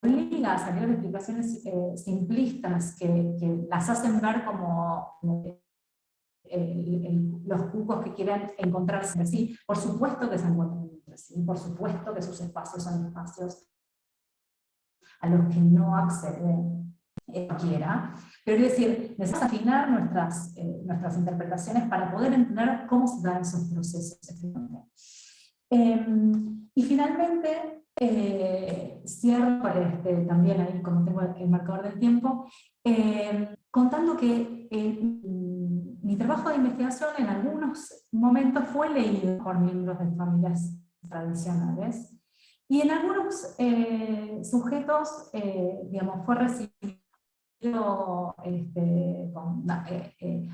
obliga a salir de explicaciones simplistas que las hacen ver como los cucos que quieren encontrarse entre sí. Por supuesto que se encuentran entre sí, por supuesto que sus espacios son espacios a los que no acceden cualquiera, pero es decir, necesitamos afinar nuestras interpretaciones para poder entender cómo se dan esos procesos. Y finalmente, cierro también ahí, como tengo el marcador del tiempo, contando que mi trabajo de investigación en algunos momentos fue leído por miembros de familias tradicionales, y en algunos sujetos, digamos, fue recibido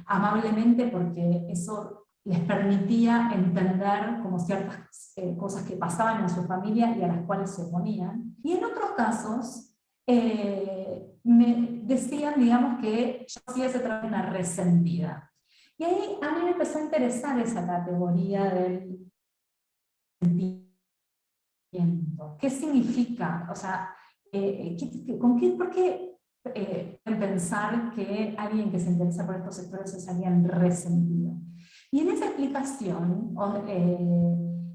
amablemente, porque eso les permitía entender como ciertas cosas que pasaban en su familia y a las cuales se oponían. Y en otros casos, me decían, digamos, que yo hacía ese trabajo una resentida. Y ahí a mí me empezó a interesar esa categoría del sentimiento. ¿Qué significa? O sea, ¿por qué pensar que alguien que se interesa por estos sectores es alguien resentido? Y en esa explicación,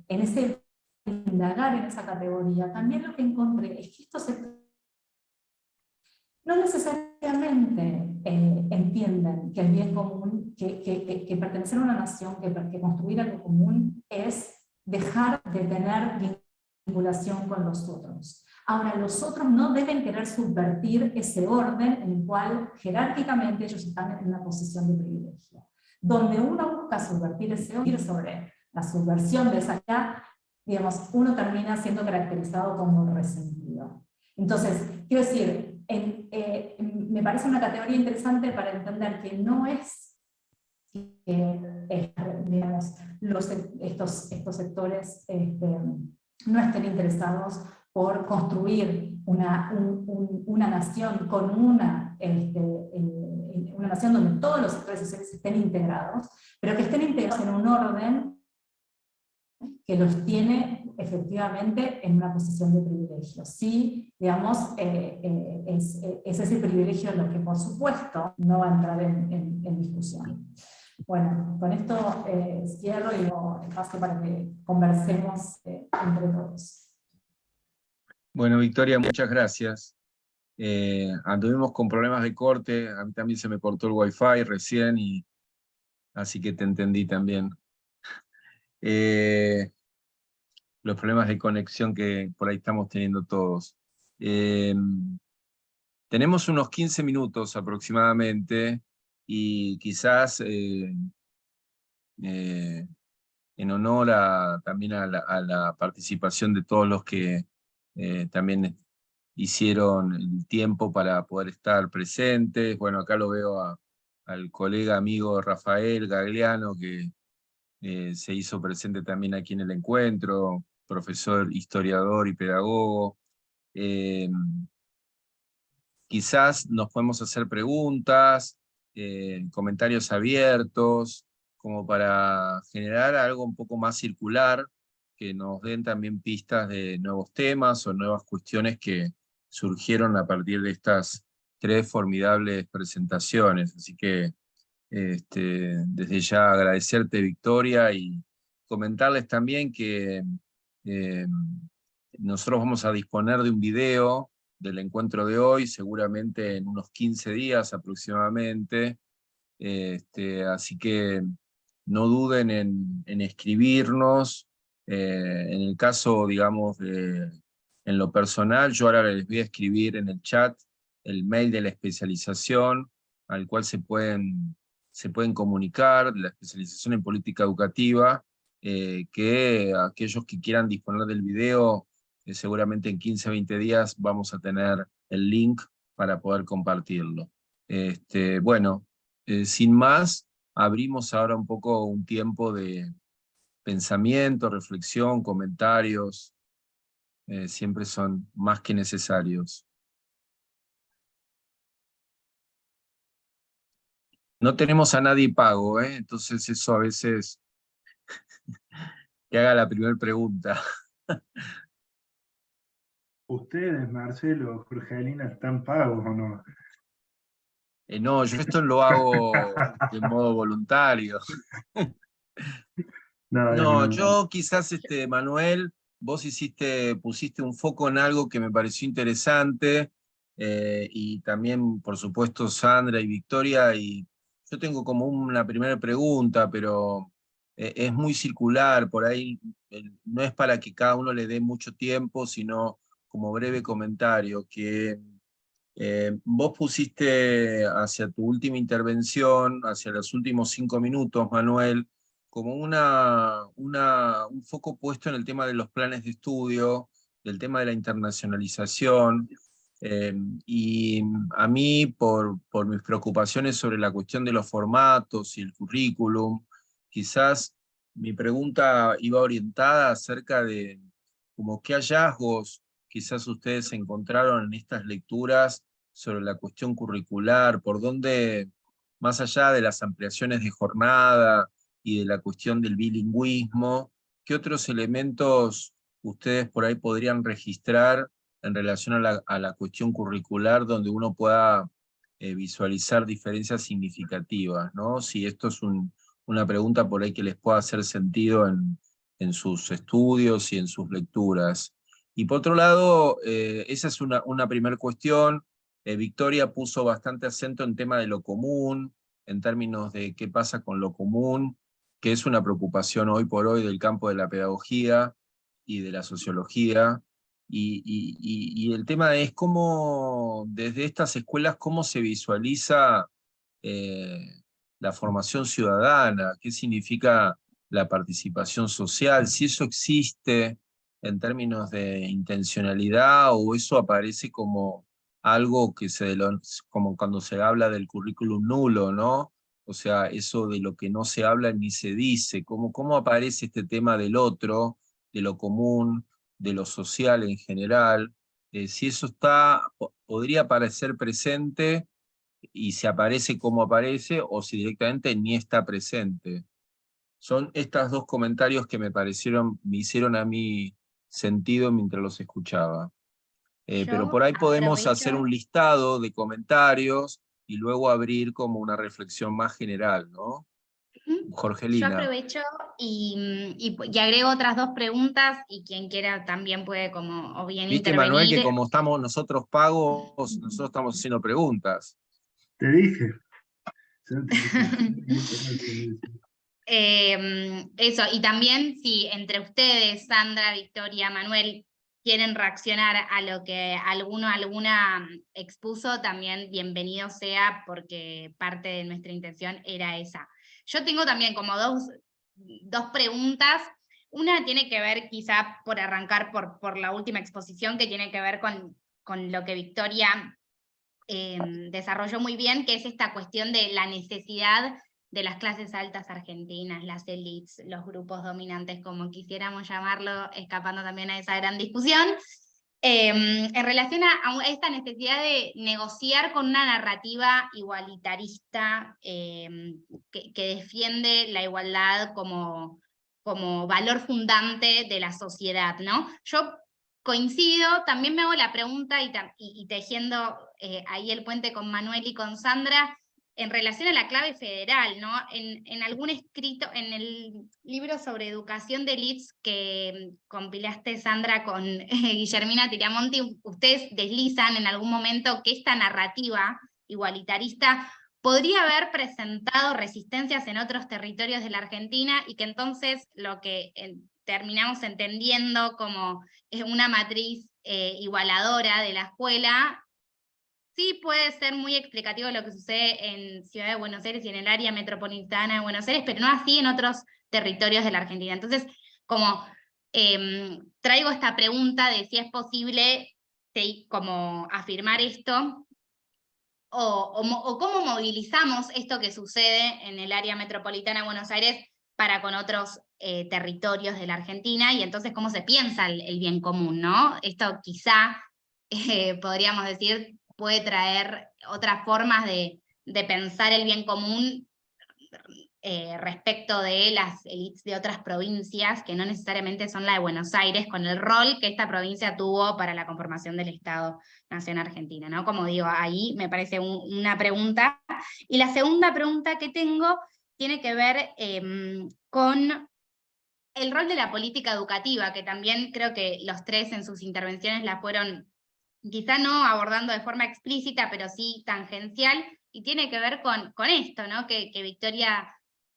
en ese indagar en esa categoría, también lo que encontré es que estos sectores no necesariamente entienden que el bien común, que pertenecer a una nación, que construir algo común es dejar de tener vinculación con los otros. Ahora, los otros no deben querer subvertir ese orden en el cual jerárquicamente ellos están en una posición de privilegio. Donde uno busca subvertir ese orden, sobre la subversión de esa idea, digamos, uno termina siendo caracterizado como resentido. Entonces, quiero decir, me parece una categoría interesante para entender que no es digamos, estos sectores no estén interesados por construir una nación con una nación donde todos los sectores sociales estén integrados, pero que estén integrados en un orden que los tiene efectivamente en una posición de privilegio. Sí, digamos, es ese privilegio lo que por supuesto no va a entrar en discusión. Bueno, con esto cierro y doy espacio para que conversemos entre todos. Bueno, Victoria, muchas gracias. Anduvimos con problemas de corte, a mí también se me cortó el wifi recién, así que te entendí también. Los problemas de conexión que por ahí estamos teniendo todos. Tenemos unos 15 minutos aproximadamente, y quizás en honor también a la participación de todos los que también hicieron el tiempo para poder estar presentes. Bueno, acá lo veo al colega amigo Rafael Gagliano, que se hizo presente también aquí en el encuentro, profesor, historiador y pedagogo. Quizás nos podemos hacer preguntas, comentarios abiertos, como para generar algo un poco más circular, que nos den también pistas de nuevos temas o nuevas cuestiones que surgieron a partir de estas 3 formidables presentaciones. Así que desde ya agradecerte, Victoria, y comentarles también que nosotros vamos a disponer de un video del encuentro de hoy, seguramente en unos 15 días aproximadamente, así que no duden en escribirnos. En el caso, digamos, en lo personal, yo ahora les voy a escribir en el chat el mail de la especialización, al cual se pueden comunicar, la especialización en política educativa, que aquellos que quieran disponer del video, seguramente en 15 o 20 días vamos a tener el link para poder compartirlo. Bueno, sin más, abrimos ahora un poco un tiempo de pensamiento, reflexión, comentarios, siempre son más que necesarios. No tenemos a nadie pago, entonces eso a veces que haga la primera pregunta. ¿Ustedes, Marcelo, Jorgelina, están pagos o no? No, yo esto lo hago de modo voluntario. No, yo quizás, Manuel, vos pusiste un foco en algo que me pareció interesante, y también, por supuesto, Sandra y Victoria, y yo tengo como una primera pregunta, pero es muy circular, por ahí no es para que cada uno le dé mucho tiempo, sino como breve comentario, que vos pusiste hacia tu última intervención, hacia los últimos 5 minutos, Manuel, como un foco puesto en el tema de los planes de estudio, del tema de la internacionalización, y a mí, por mis preocupaciones sobre la cuestión de los formatos y el currículum, quizás mi pregunta iba orientada acerca de como qué hallazgos quizás ustedes encontraron en estas lecturas sobre la cuestión curricular, por dónde, más allá de las ampliaciones de jornada y de la cuestión del bilingüismo, qué otros elementos ustedes por ahí podrían registrar en relación a la cuestión curricular donde uno pueda visualizar diferencias significativas, ¿no? Si esto es una pregunta por ahí que les pueda hacer sentido en sus estudios y en sus lecturas. Y por otro lado, esa es una primera cuestión. Victoria puso bastante acento en tema de lo común, en términos de qué pasa con lo común, que es una preocupación hoy por hoy del campo de la pedagogía y de la sociología. Y el tema es cómo, desde estas escuelas, cómo se visualiza la formación ciudadana, qué significa la participación social, si eso existe en términos de intencionalidad o eso aparece como algo que como cuando se habla del currículum nulo, ¿no? O sea, eso de lo que no se habla ni se dice, cómo aparece este tema del otro, de lo común, de lo social en general, si eso podría parecer presente y si aparece como aparece o si directamente ni está presente. Son estos dos comentarios que me hicieron a mí sentido mientras los escuchaba. Pero por Yo ahí podemos aprovecho. hacer un listado de comentarios y luego abrir como una reflexión más general, ¿no? Yo Jorgelina. aprovecho y agrego otras dos preguntas y quien quiera también puede como o bien Viste, Manuel, que intervenir. como estamos nosotros pagos, nosotros estamos haciendo preguntas. Te dije. Eso, y también si entre ustedes, Sandra, Victoria, Manuel, quieren reaccionar a lo que alguna expuso, también bienvenido sea, porque parte de nuestra intención era esa. Yo tengo también como dos preguntas. Una tiene que ver, quizá por arrancar por la última exposición, que tiene que ver con lo que Victoria desarrolló muy bien, que es esta cuestión de la necesidad de las clases altas argentinas, las élites, los grupos dominantes, como quisiéramos llamarlo, escapando también a esa gran discusión, en relación a esta necesidad de negociar con una narrativa igualitarista que defiende la igualdad como valor fundante de la sociedad, ¿no? Yo coincido, también me hago la pregunta y tejiendo ahí el puente con Manuel y con Sandra, en relación a la clave federal, ¿no? En algún escrito, en el libro sobre educación de Leeds que compilaste, Sandra, con Guillermina Tiramonti, ustedes deslizan en algún momento que esta narrativa igualitarista podría haber presentado resistencias en otros territorios de la Argentina y que entonces lo que terminamos entendiendo como una matriz igualadora de la escuela, sí puede ser muy explicativo lo que sucede en Ciudad de Buenos Aires y en el área metropolitana de Buenos Aires, pero no así en otros territorios de la Argentina. Entonces, como traigo esta pregunta de si es posible como afirmar esto, o cómo movilizamos esto que sucede en el área metropolitana de Buenos Aires para con otros territorios de la Argentina, y entonces cómo se piensa el bien común, ¿no? Esto quizá, podríamos decir, puede traer otras formas de pensar el bien común respecto de las élites de otras provincias, que no necesariamente son la de Buenos Aires, con el rol que esta provincia tuvo para la conformación del Estado-Nación Argentina, ¿no? Como digo, ahí me parece una pregunta. Y la segunda pregunta que tengo tiene que ver con el rol de la política educativa, que también creo que los tres en sus intervenciones la fueron, quizá no abordando de forma explícita, pero sí tangencial, y tiene que ver con esto, ¿no? Que Victoria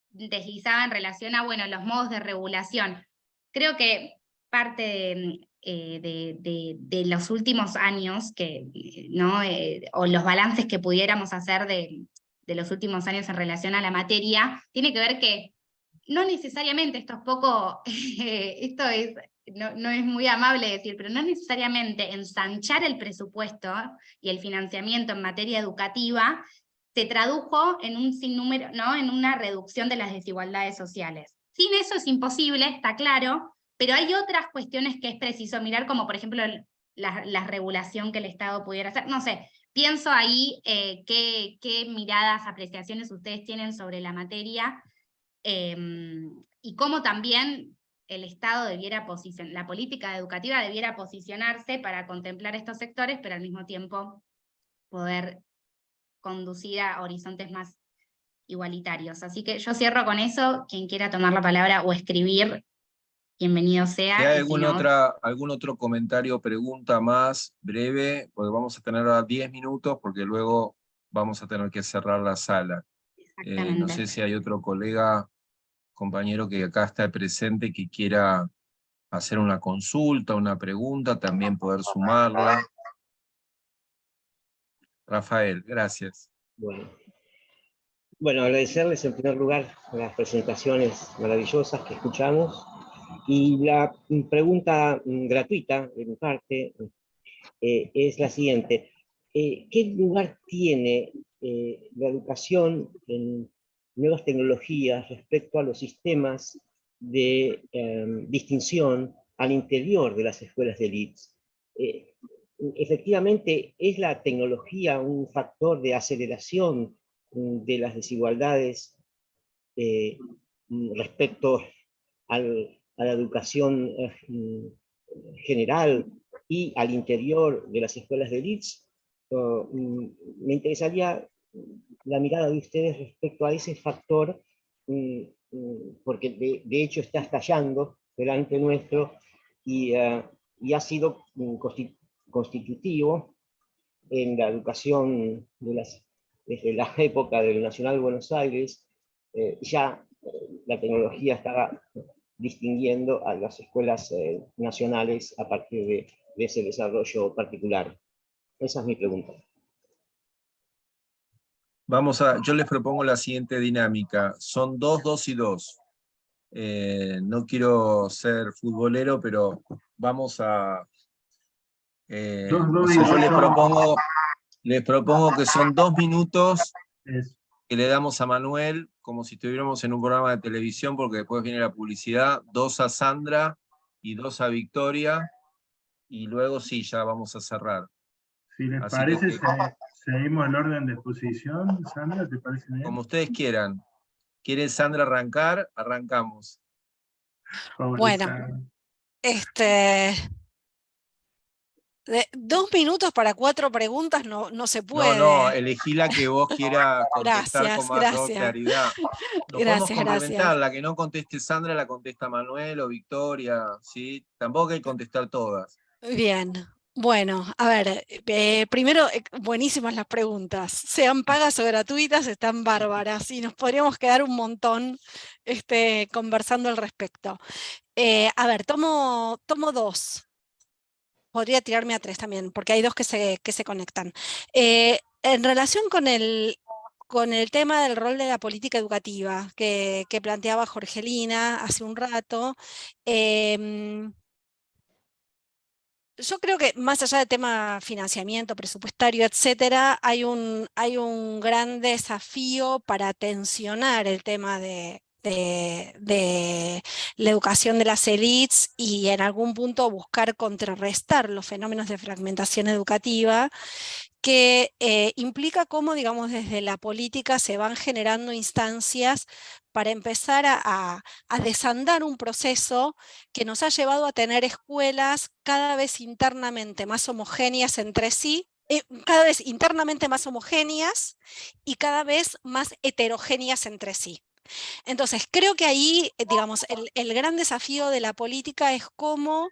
deslizaba en relación a, bueno, los modos de regulación. Creo que parte de los últimos años, ¿no? O los balances que pudiéramos hacer de los últimos años en relación a la materia, tiene que ver que no necesariamente, esto es poco, no es muy amable decir, pero no necesariamente ensanchar el presupuesto y el financiamiento en materia educativa se tradujo en un sinnúmero, ¿no? En una reducción de las desigualdades sociales. Sin eso es imposible, está claro, pero hay otras cuestiones que es preciso mirar, como por ejemplo la regulación que el Estado pudiera hacer. No sé, pienso ahí qué miradas, apreciaciones ustedes tienen sobre la materia, y cómo también el Estado debiera la política educativa debiera posicionarse para contemplar estos sectores, pero al mismo tiempo poder conducir a horizontes más igualitarios. Así que yo cierro con eso. Quien quiera tomar la palabra o escribir, bienvenido sea. Si hay y si no, algún otro comentario o pregunta más breve, porque vamos a tener ahora 10 minutos, porque luego vamos a tener que cerrar la sala. exactamente. No sé si hay otro colega, compañero que acá está presente que quiera hacer una consulta, una pregunta, también poder sumarla. Rafael, gracias. Bueno, agradecerles en primer lugar las presentaciones maravillosas que escuchamos, y la pregunta gratuita de mi parte es la siguiente. ¿Qué lugar tiene la educación en nuevas tecnologías respecto a los sistemas de distinción al interior de las escuelas de élites? Efectivamente, ¿es la tecnología un factor de aceleración de las desigualdades respecto a la educación general y al interior de las escuelas de élites? Me interesaría la mirada de ustedes respecto a ese factor, porque de hecho está estallando delante nuestro y ha sido constitutivo en la educación desde la época del Nacional Buenos Aires. La tecnología estaba distinguiendo a las escuelas nacionales a partir de ese desarrollo particular. Esa es mi pregunta. Yo les propongo la siguiente dinámica. Son 2, 2 y 2. No quiero ser futbolero, pero vamos a... Dos yo les propongo que son 2 minutos que le damos a Manuel, como si estuviéramos en un programa de televisión, porque después viene la publicidad, 2 a Sandra y 2 a Victoria, y luego sí, ya vamos a cerrar. Si les Así parece, que, seguimos el orden de exposición. Sandra, ¿te parece bien? como ustedes quieran. ¿Quiere Sandra arrancar? Arrancamos. Bueno, 2 minutos para 4 preguntas no se puede. No, elegí la que vos quieras contestar con más claridad. Nos podemos complementar, la que no conteste Sandra la contesta Manuel o Victoria, ¿sí? Tampoco hay que contestar todas. Bien, bueno, a ver, primero, buenísimas las preguntas, sean pagas o gratuitas, están bárbaras y nos podríamos quedar un montón conversando al respecto. A ver, tomo 2. Podría tirarme a 3 también, porque hay 2 que se conectan. En relación con el tema del rol de la política educativa que planteaba Jorgelina hace un rato, yo creo que más allá del tema financiamiento, presupuestario, etcétera, hay un gran desafío para tensionar el tema de la educación de las élites y en algún punto buscar contrarrestar los fenómenos de fragmentación educativa que implica cómo, digamos, desde la política se van generando instancias para empezar a desandar un proceso que nos ha llevado a tener escuelas cada vez internamente más homogéneas entre sí, cada vez internamente más homogéneas y cada vez más heterogéneas entre sí. Entonces, creo que ahí, digamos, el gran desafío de la política es cómo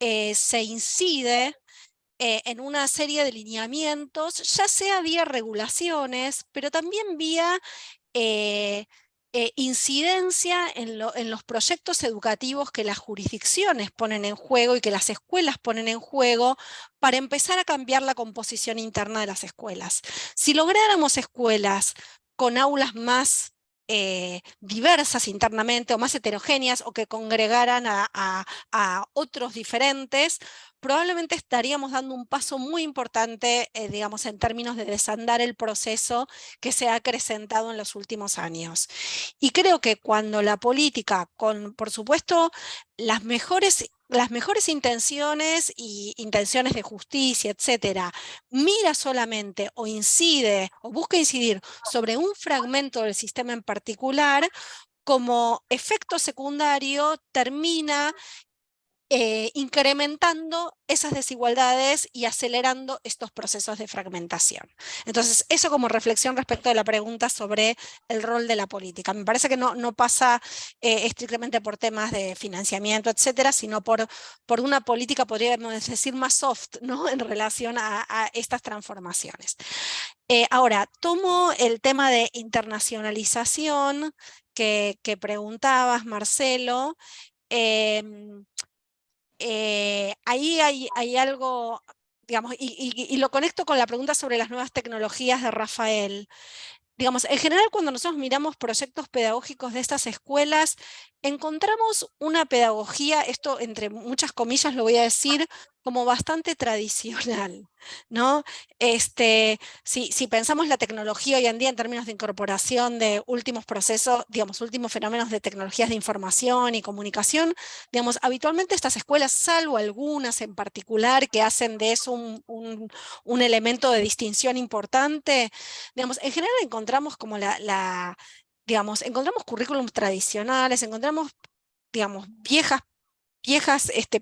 se incide en una serie de lineamientos, ya sea vía regulaciones, pero también vía incidencia en los proyectos educativos que las jurisdicciones ponen en juego y que las escuelas ponen en juego para empezar a cambiar la composición interna de las escuelas. Si lográramos escuelas con aulas más diversas internamente o más heterogéneas o que congregaran a otros diferentes, probablemente estaríamos dando un paso muy importante, digamos, en términos de desandar el proceso que se ha acrecentado en los últimos años. Y creo que cuando la política, con, por supuesto, las mejores intenciones y intenciones de justicia, etcétera, mira solamente o incide o busca incidir sobre un fragmento del sistema en particular, como efecto secundario termina incrementando esas desigualdades y acelerando estos procesos de fragmentación. Entonces, eso como reflexión respecto de la pregunta sobre el rol de la política. Me parece que no pasa estrictamente por temas de financiamiento, etcétera, sino por una política, podríamos decir, más soft, ¿no? En relación a estas transformaciones. Ahora, tomo el tema de internacionalización que preguntabas, Marcelo. Ahí hay algo, digamos, y lo conecto con la pregunta sobre las nuevas tecnologías de Rafael. Digamos, en general cuando nosotros miramos proyectos pedagógicos de estas escuelas, encontramos una pedagogía, esto entre muchas comillas lo voy a decir, como bastante tradicional, ¿no? Si pensamos la tecnología hoy en día en términos de incorporación de últimos procesos, digamos, últimos fenómenos de tecnologías de información y comunicación, digamos, habitualmente estas escuelas, salvo algunas en particular que hacen de eso un elemento de distinción importante, digamos, en general encontramos como digamos, encontramos currículums tradicionales, encontramos, digamos, viejas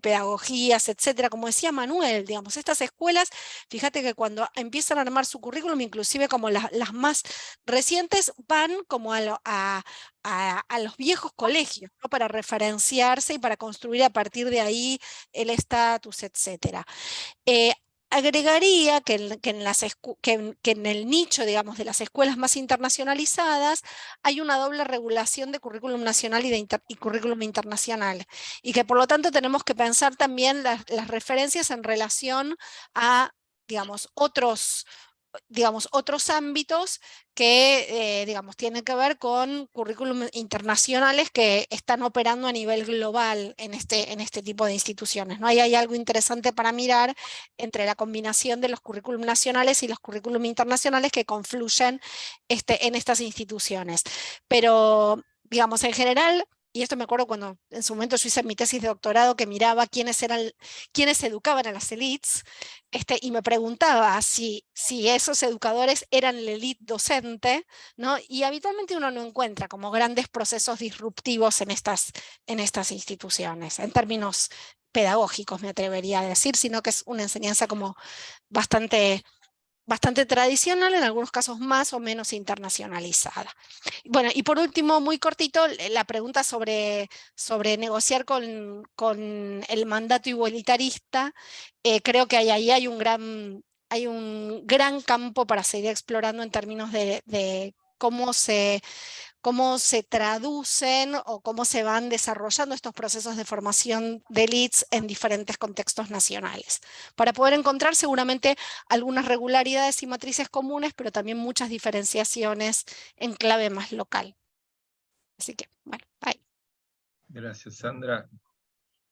pedagogías, etcétera, como decía Manuel, digamos, estas escuelas, fíjate que cuando empiezan a armar su currículum, inclusive como las más recientes, van como a los viejos colegios, ¿no? Para referenciarse y para construir a partir de ahí el estatus, etcétera. Agregaría que en el nicho, digamos, de las escuelas más internacionalizadas hay una doble regulación de currículum nacional y currículum internacional, y que por lo tanto tenemos que pensar también las referencias en relación a, digamos, otros ámbitos que, digamos, tienen que ver con currículum internacionales que están operando a nivel global en este tipo de instituciones, ¿no? Ahí hay algo interesante para mirar entre la combinación de los currículum nacionales y los currículum internacionales que confluyen en estas instituciones. Pero, digamos, en general, y esto me acuerdo cuando en su momento yo hice mi tesis de doctorado, que miraba quiénes educaban a las élites, y me preguntaba si esos educadores eran la élite docente, ¿no? Y habitualmente uno no encuentra como grandes procesos disruptivos en estas instituciones, en términos pedagógicos me atrevería a decir, sino que es una enseñanza como bastante tradicional, en algunos casos más o menos internacionalizada. Bueno, y por último, muy cortito, la pregunta sobre negociar con el mandato igualitarista. Creo que ahí hay un gran campo para seguir explorando en términos de cómo se traducen o cómo se van desarrollando estos procesos de formación de élites en diferentes contextos nacionales, para poder encontrar seguramente algunas regularidades y matrices comunes, pero también muchas diferenciaciones en clave más local. Así que, bueno, ahí. Gracias, Sandra.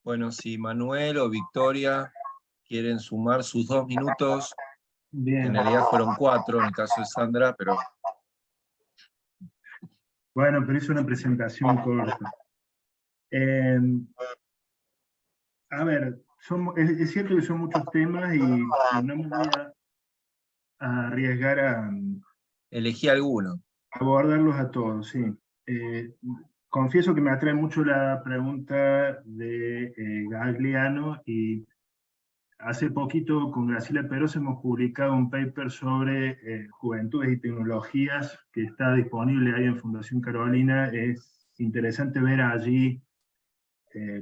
Bueno, si Manuel o Victoria quieren sumar sus 2 minutos, Bien. en realidad fueron 4 en el caso de Sandra, pero... Bueno, pero hice una presentación corta. A ver, es cierto que son muchos temas y no me voy a arriesgar a Elegí alguno. abordarlos a todos, sí. confieso que me atrae mucho la pregunta de Gagliano, y hace poquito con Graciela Peros hemos publicado un paper sobre juventudes y tecnologías que está disponible ahí en Fundación Carolina. Es interesante ver allí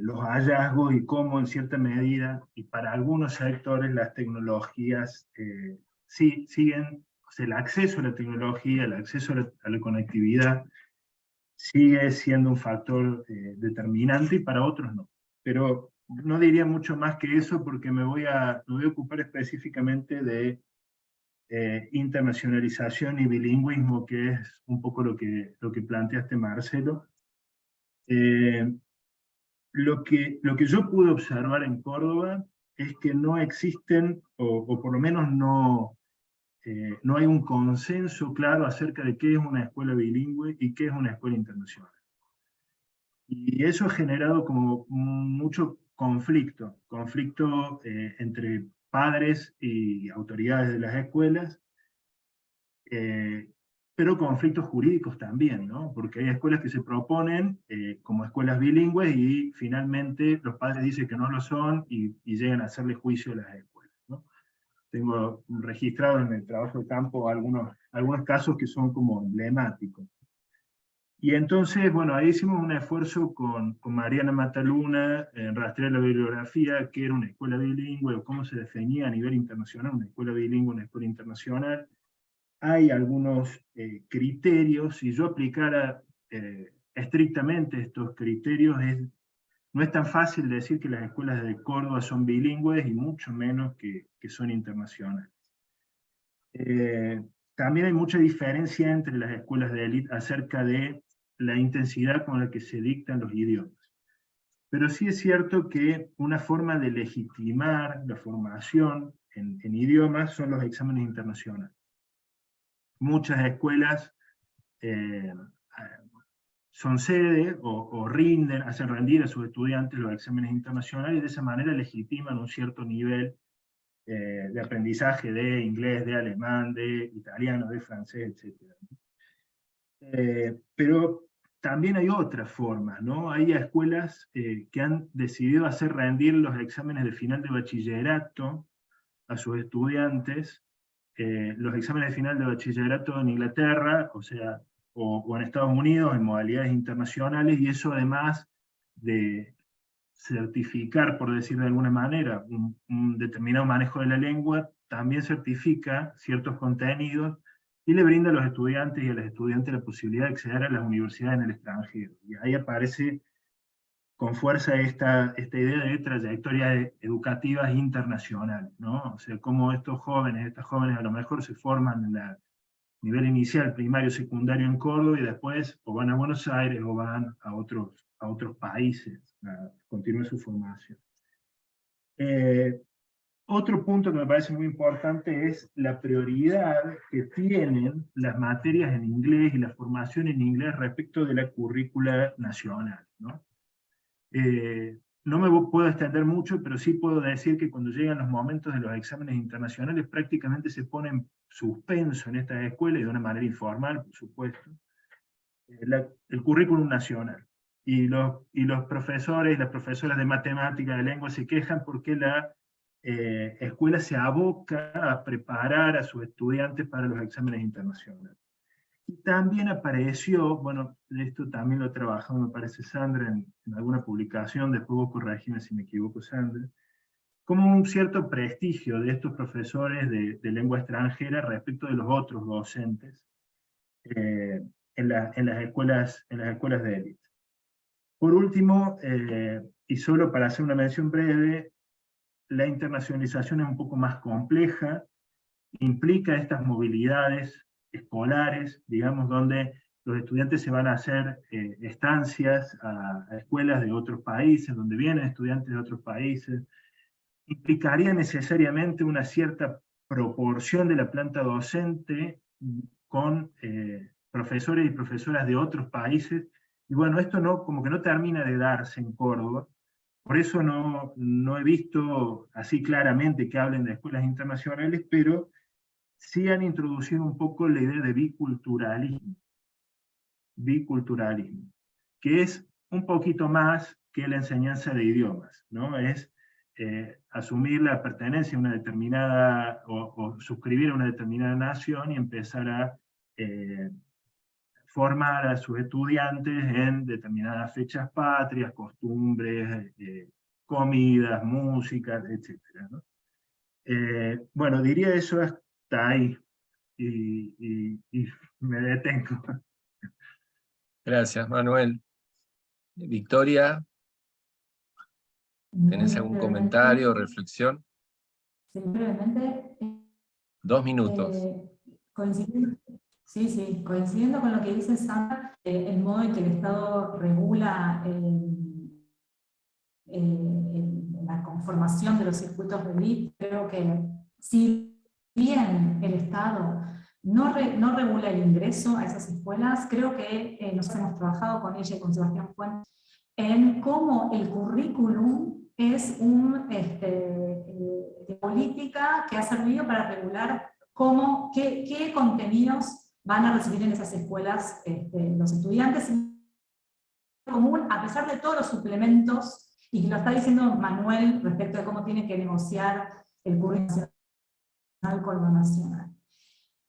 los hallazgos y cómo en cierta medida, y para algunos sectores, las tecnologías siguen, o sea, el acceso a la tecnología, el acceso a la conectividad, sigue siendo un factor determinante, y para otros no. Pero no diría mucho más que eso, porque me voy a ocupar específicamente de internacionalización y bilingüismo, que es un poco lo que planteaste, Marcelo. Lo que yo pude observar en Córdoba es que no existen, o por lo menos no hay un consenso claro acerca de qué es una escuela bilingüe y qué es una escuela internacional. Y eso ha generado como mucho conflicto entre padres y autoridades de las escuelas, pero conflictos jurídicos también, ¿no? Porque hay escuelas que se proponen como escuelas bilingües y finalmente los padres dicen que no lo son y llegan a hacerle juicio a las escuelas, ¿no? Tengo registrado en el trabajo de campo algunos casos que son como emblemáticos. Y entonces, bueno, ahí hicimos un esfuerzo con Mariana Mataluna en rastrear la bibliografía, qué era una escuela bilingüe, o cómo se definía a nivel internacional una escuela bilingüe, una escuela internacional. Hay algunos criterios. Si yo aplicara estrictamente estos criterios, no es tan fácil decir que las escuelas de Córdoba son bilingües, y mucho menos que son internacionales. También hay mucha diferencia entre las escuelas de élite acerca de la intensidad con la que se dictan los idiomas. Pero sí es cierto que una forma de legitimar la formación en idiomas son los exámenes internacionales. Muchas escuelas son sede o hacen rendir a sus estudiantes los exámenes internacionales, y de esa manera legitiman un cierto nivel de aprendizaje de inglés, de alemán, de italiano, de francés, etc. Pero también hay otras formas, ¿no? Hay escuelas que han decidido hacer rendir los exámenes de final de bachillerato a sus estudiantes, los exámenes de final de bachillerato en Inglaterra, o en Estados Unidos, en modalidades internacionales, y eso, además de certificar, por decir de alguna manera, un determinado manejo de la lengua, también certifica ciertos contenidos y le brinda a los estudiantes y a las estudiantes la posibilidad de acceder a las universidades en el extranjero. Y ahí aparece con fuerza esta idea de trayectorias educativas internacionales, ¿no? O sea, cómo estas jóvenes a lo mejor se forman en el nivel inicial, primario, secundario en Córdoba, y después o van a Buenos Aires o van a otros países a continuar su formación. Otro punto que me parece muy importante es la prioridad que tienen las materias en inglés y la formación en inglés respecto de la currícula nacional, ¿no? No me puedo extender mucho, pero sí puedo decir que cuando llegan los momentos de los exámenes internacionales, prácticamente se pone en suspenso en estas escuelas, y de una manera informal, por supuesto, el currículum nacional. Y los profesores y las profesoras de matemática, de lengua, se quejan porque la escuela se aboca a preparar a sus estudiantes para los exámenes internacionales. Y también apareció, bueno, esto también lo trabajó, me parece, Sandra, en alguna publicación, después vos corregime si me equivoco, Sandra, como un cierto prestigio de estos profesores de lengua extranjera respecto de los otros docentes en las escuelas de élite. Por último, y solo para hacer una mención breve, la internacionalización es un poco más compleja, implica estas movilidades escolares, digamos, donde los estudiantes se van a hacer estancias a escuelas de otros países, donde vienen estudiantes de otros países. Implicaría necesariamente una cierta proporción de la planta docente con profesores y profesoras de otros países, y bueno, esto como que no termina de darse en Córdoba. Por eso no he visto así claramente que hablen de escuelas internacionales, pero sí han introducido un poco la idea de biculturalismo. biculturalismo, que es un poquito más que la enseñanza de idiomas, ¿no? Es asumir la pertenencia a una determinada, o suscribir a una determinada nación y empezar a formar a sus estudiantes en determinadas fechas patrias, costumbres, comidas, músicas, etc., ¿no? Bueno, diría eso hasta ahí, y me detengo. Gracias, Manuel. Victoria, ¿tenés algún comentario o reflexión? Sí, brevemente. 2 minutos. Coincidiendo, coincidiendo con lo que dice Sandra, el modo en que el Estado regula la conformación de los circuitos de elite, creo que si bien el Estado no regula el ingreso a esas escuelas, creo que nosotros hemos trabajado con ella y con Sebastián Fuentes en cómo el currículum es de política que ha servido para regular qué contenidos van a recibir en esas escuelas los estudiantes en común, a pesar de todos los suplementos, y lo está diciendo Manuel respecto de cómo tiene que negociar el currículum nacional con lo nacional.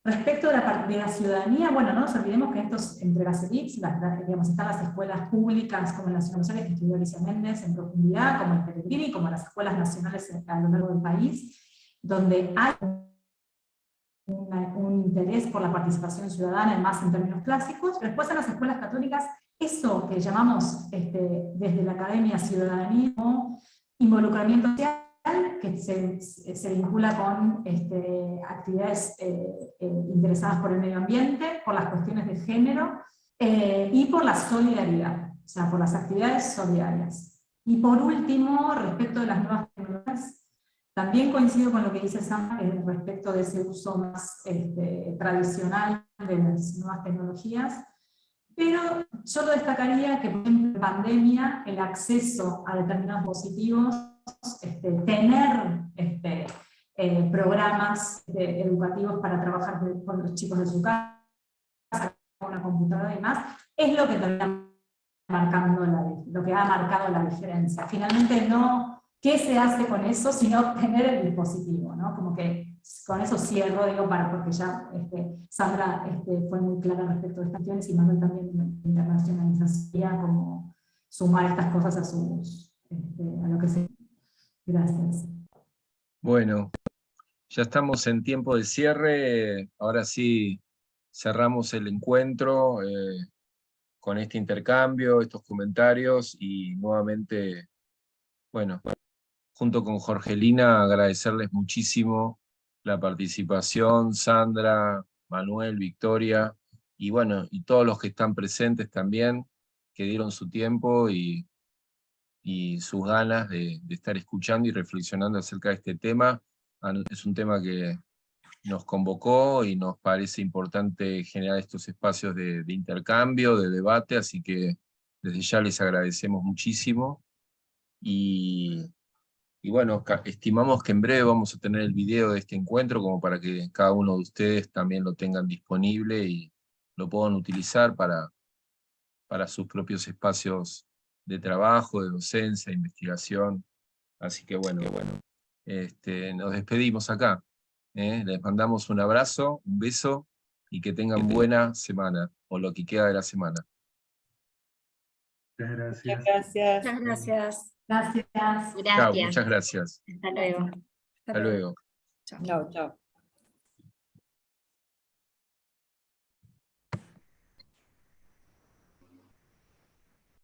Respecto de la ciudadanía, bueno, no nos olvidemos que entre las elites, digamos, están las escuelas públicas como las nacionales que estudió Alicia Méndez en profundidad, como el Pellegrini, como las escuelas nacionales a lo largo del país, donde hay un interés por la participación ciudadana, más en términos clásicos. Pero después en las escuelas católicas, eso que llamamos desde la academia ciudadanía, involucramiento social, que se vincula con actividades interesadas por el medio ambiente, por las cuestiones de género, y por la solidaridad, o sea, por las actividades solidarias. Y por último, respecto de las nuevas tecnologías, también coincido con lo que dice Sam respecto de ese uso más tradicional de las nuevas tecnologías, pero yo lo destacaría que, por ejemplo, en pandemia, el acceso a determinados dispositivos, tener programas educativos para trabajar con los chicos de su casa, con una computadora y demás, es lo que termina marcando lo que ha marcado la diferencia. Finalmente no qué se hace con eso, sino tener el dispositivo, ¿no? Como que con eso cierro, digo, porque ya Sandra fue muy clara respecto de estas cuestiones, y Manuel también de internacionalización, como sumar estas cosas a lo que se... Gracias. Bueno, ya estamos en tiempo de cierre. Ahora sí cerramos el encuentro con este intercambio, estos comentarios, y nuevamente, bueno, junto con Jorgelina, agradecerles muchísimo la participación, Sandra, Manuel, Victoria, y bueno, y todos los que están presentes también, que dieron su tiempo y sus ganas de estar escuchando y reflexionando acerca de este tema. Es un tema que nos convocó y nos parece importante generar estos espacios de intercambio, de debate, así que desde ya les agradecemos muchísimo. Y bueno, estimamos que en breve vamos a tener el video de este encuentro como para que cada uno de ustedes también lo tengan disponible y lo puedan utilizar para sus propios espacios de trabajo, de docencia, de investigación. Así que bueno, nos despedimos acá. Les mandamos un abrazo, un beso, y que tengan buena semana, o lo que queda de la semana. Muchas gracias. Gracias. Muchas gracias. Gracias. Chao, muchas gracias. Hasta luego. Hasta luego. Chao, chao.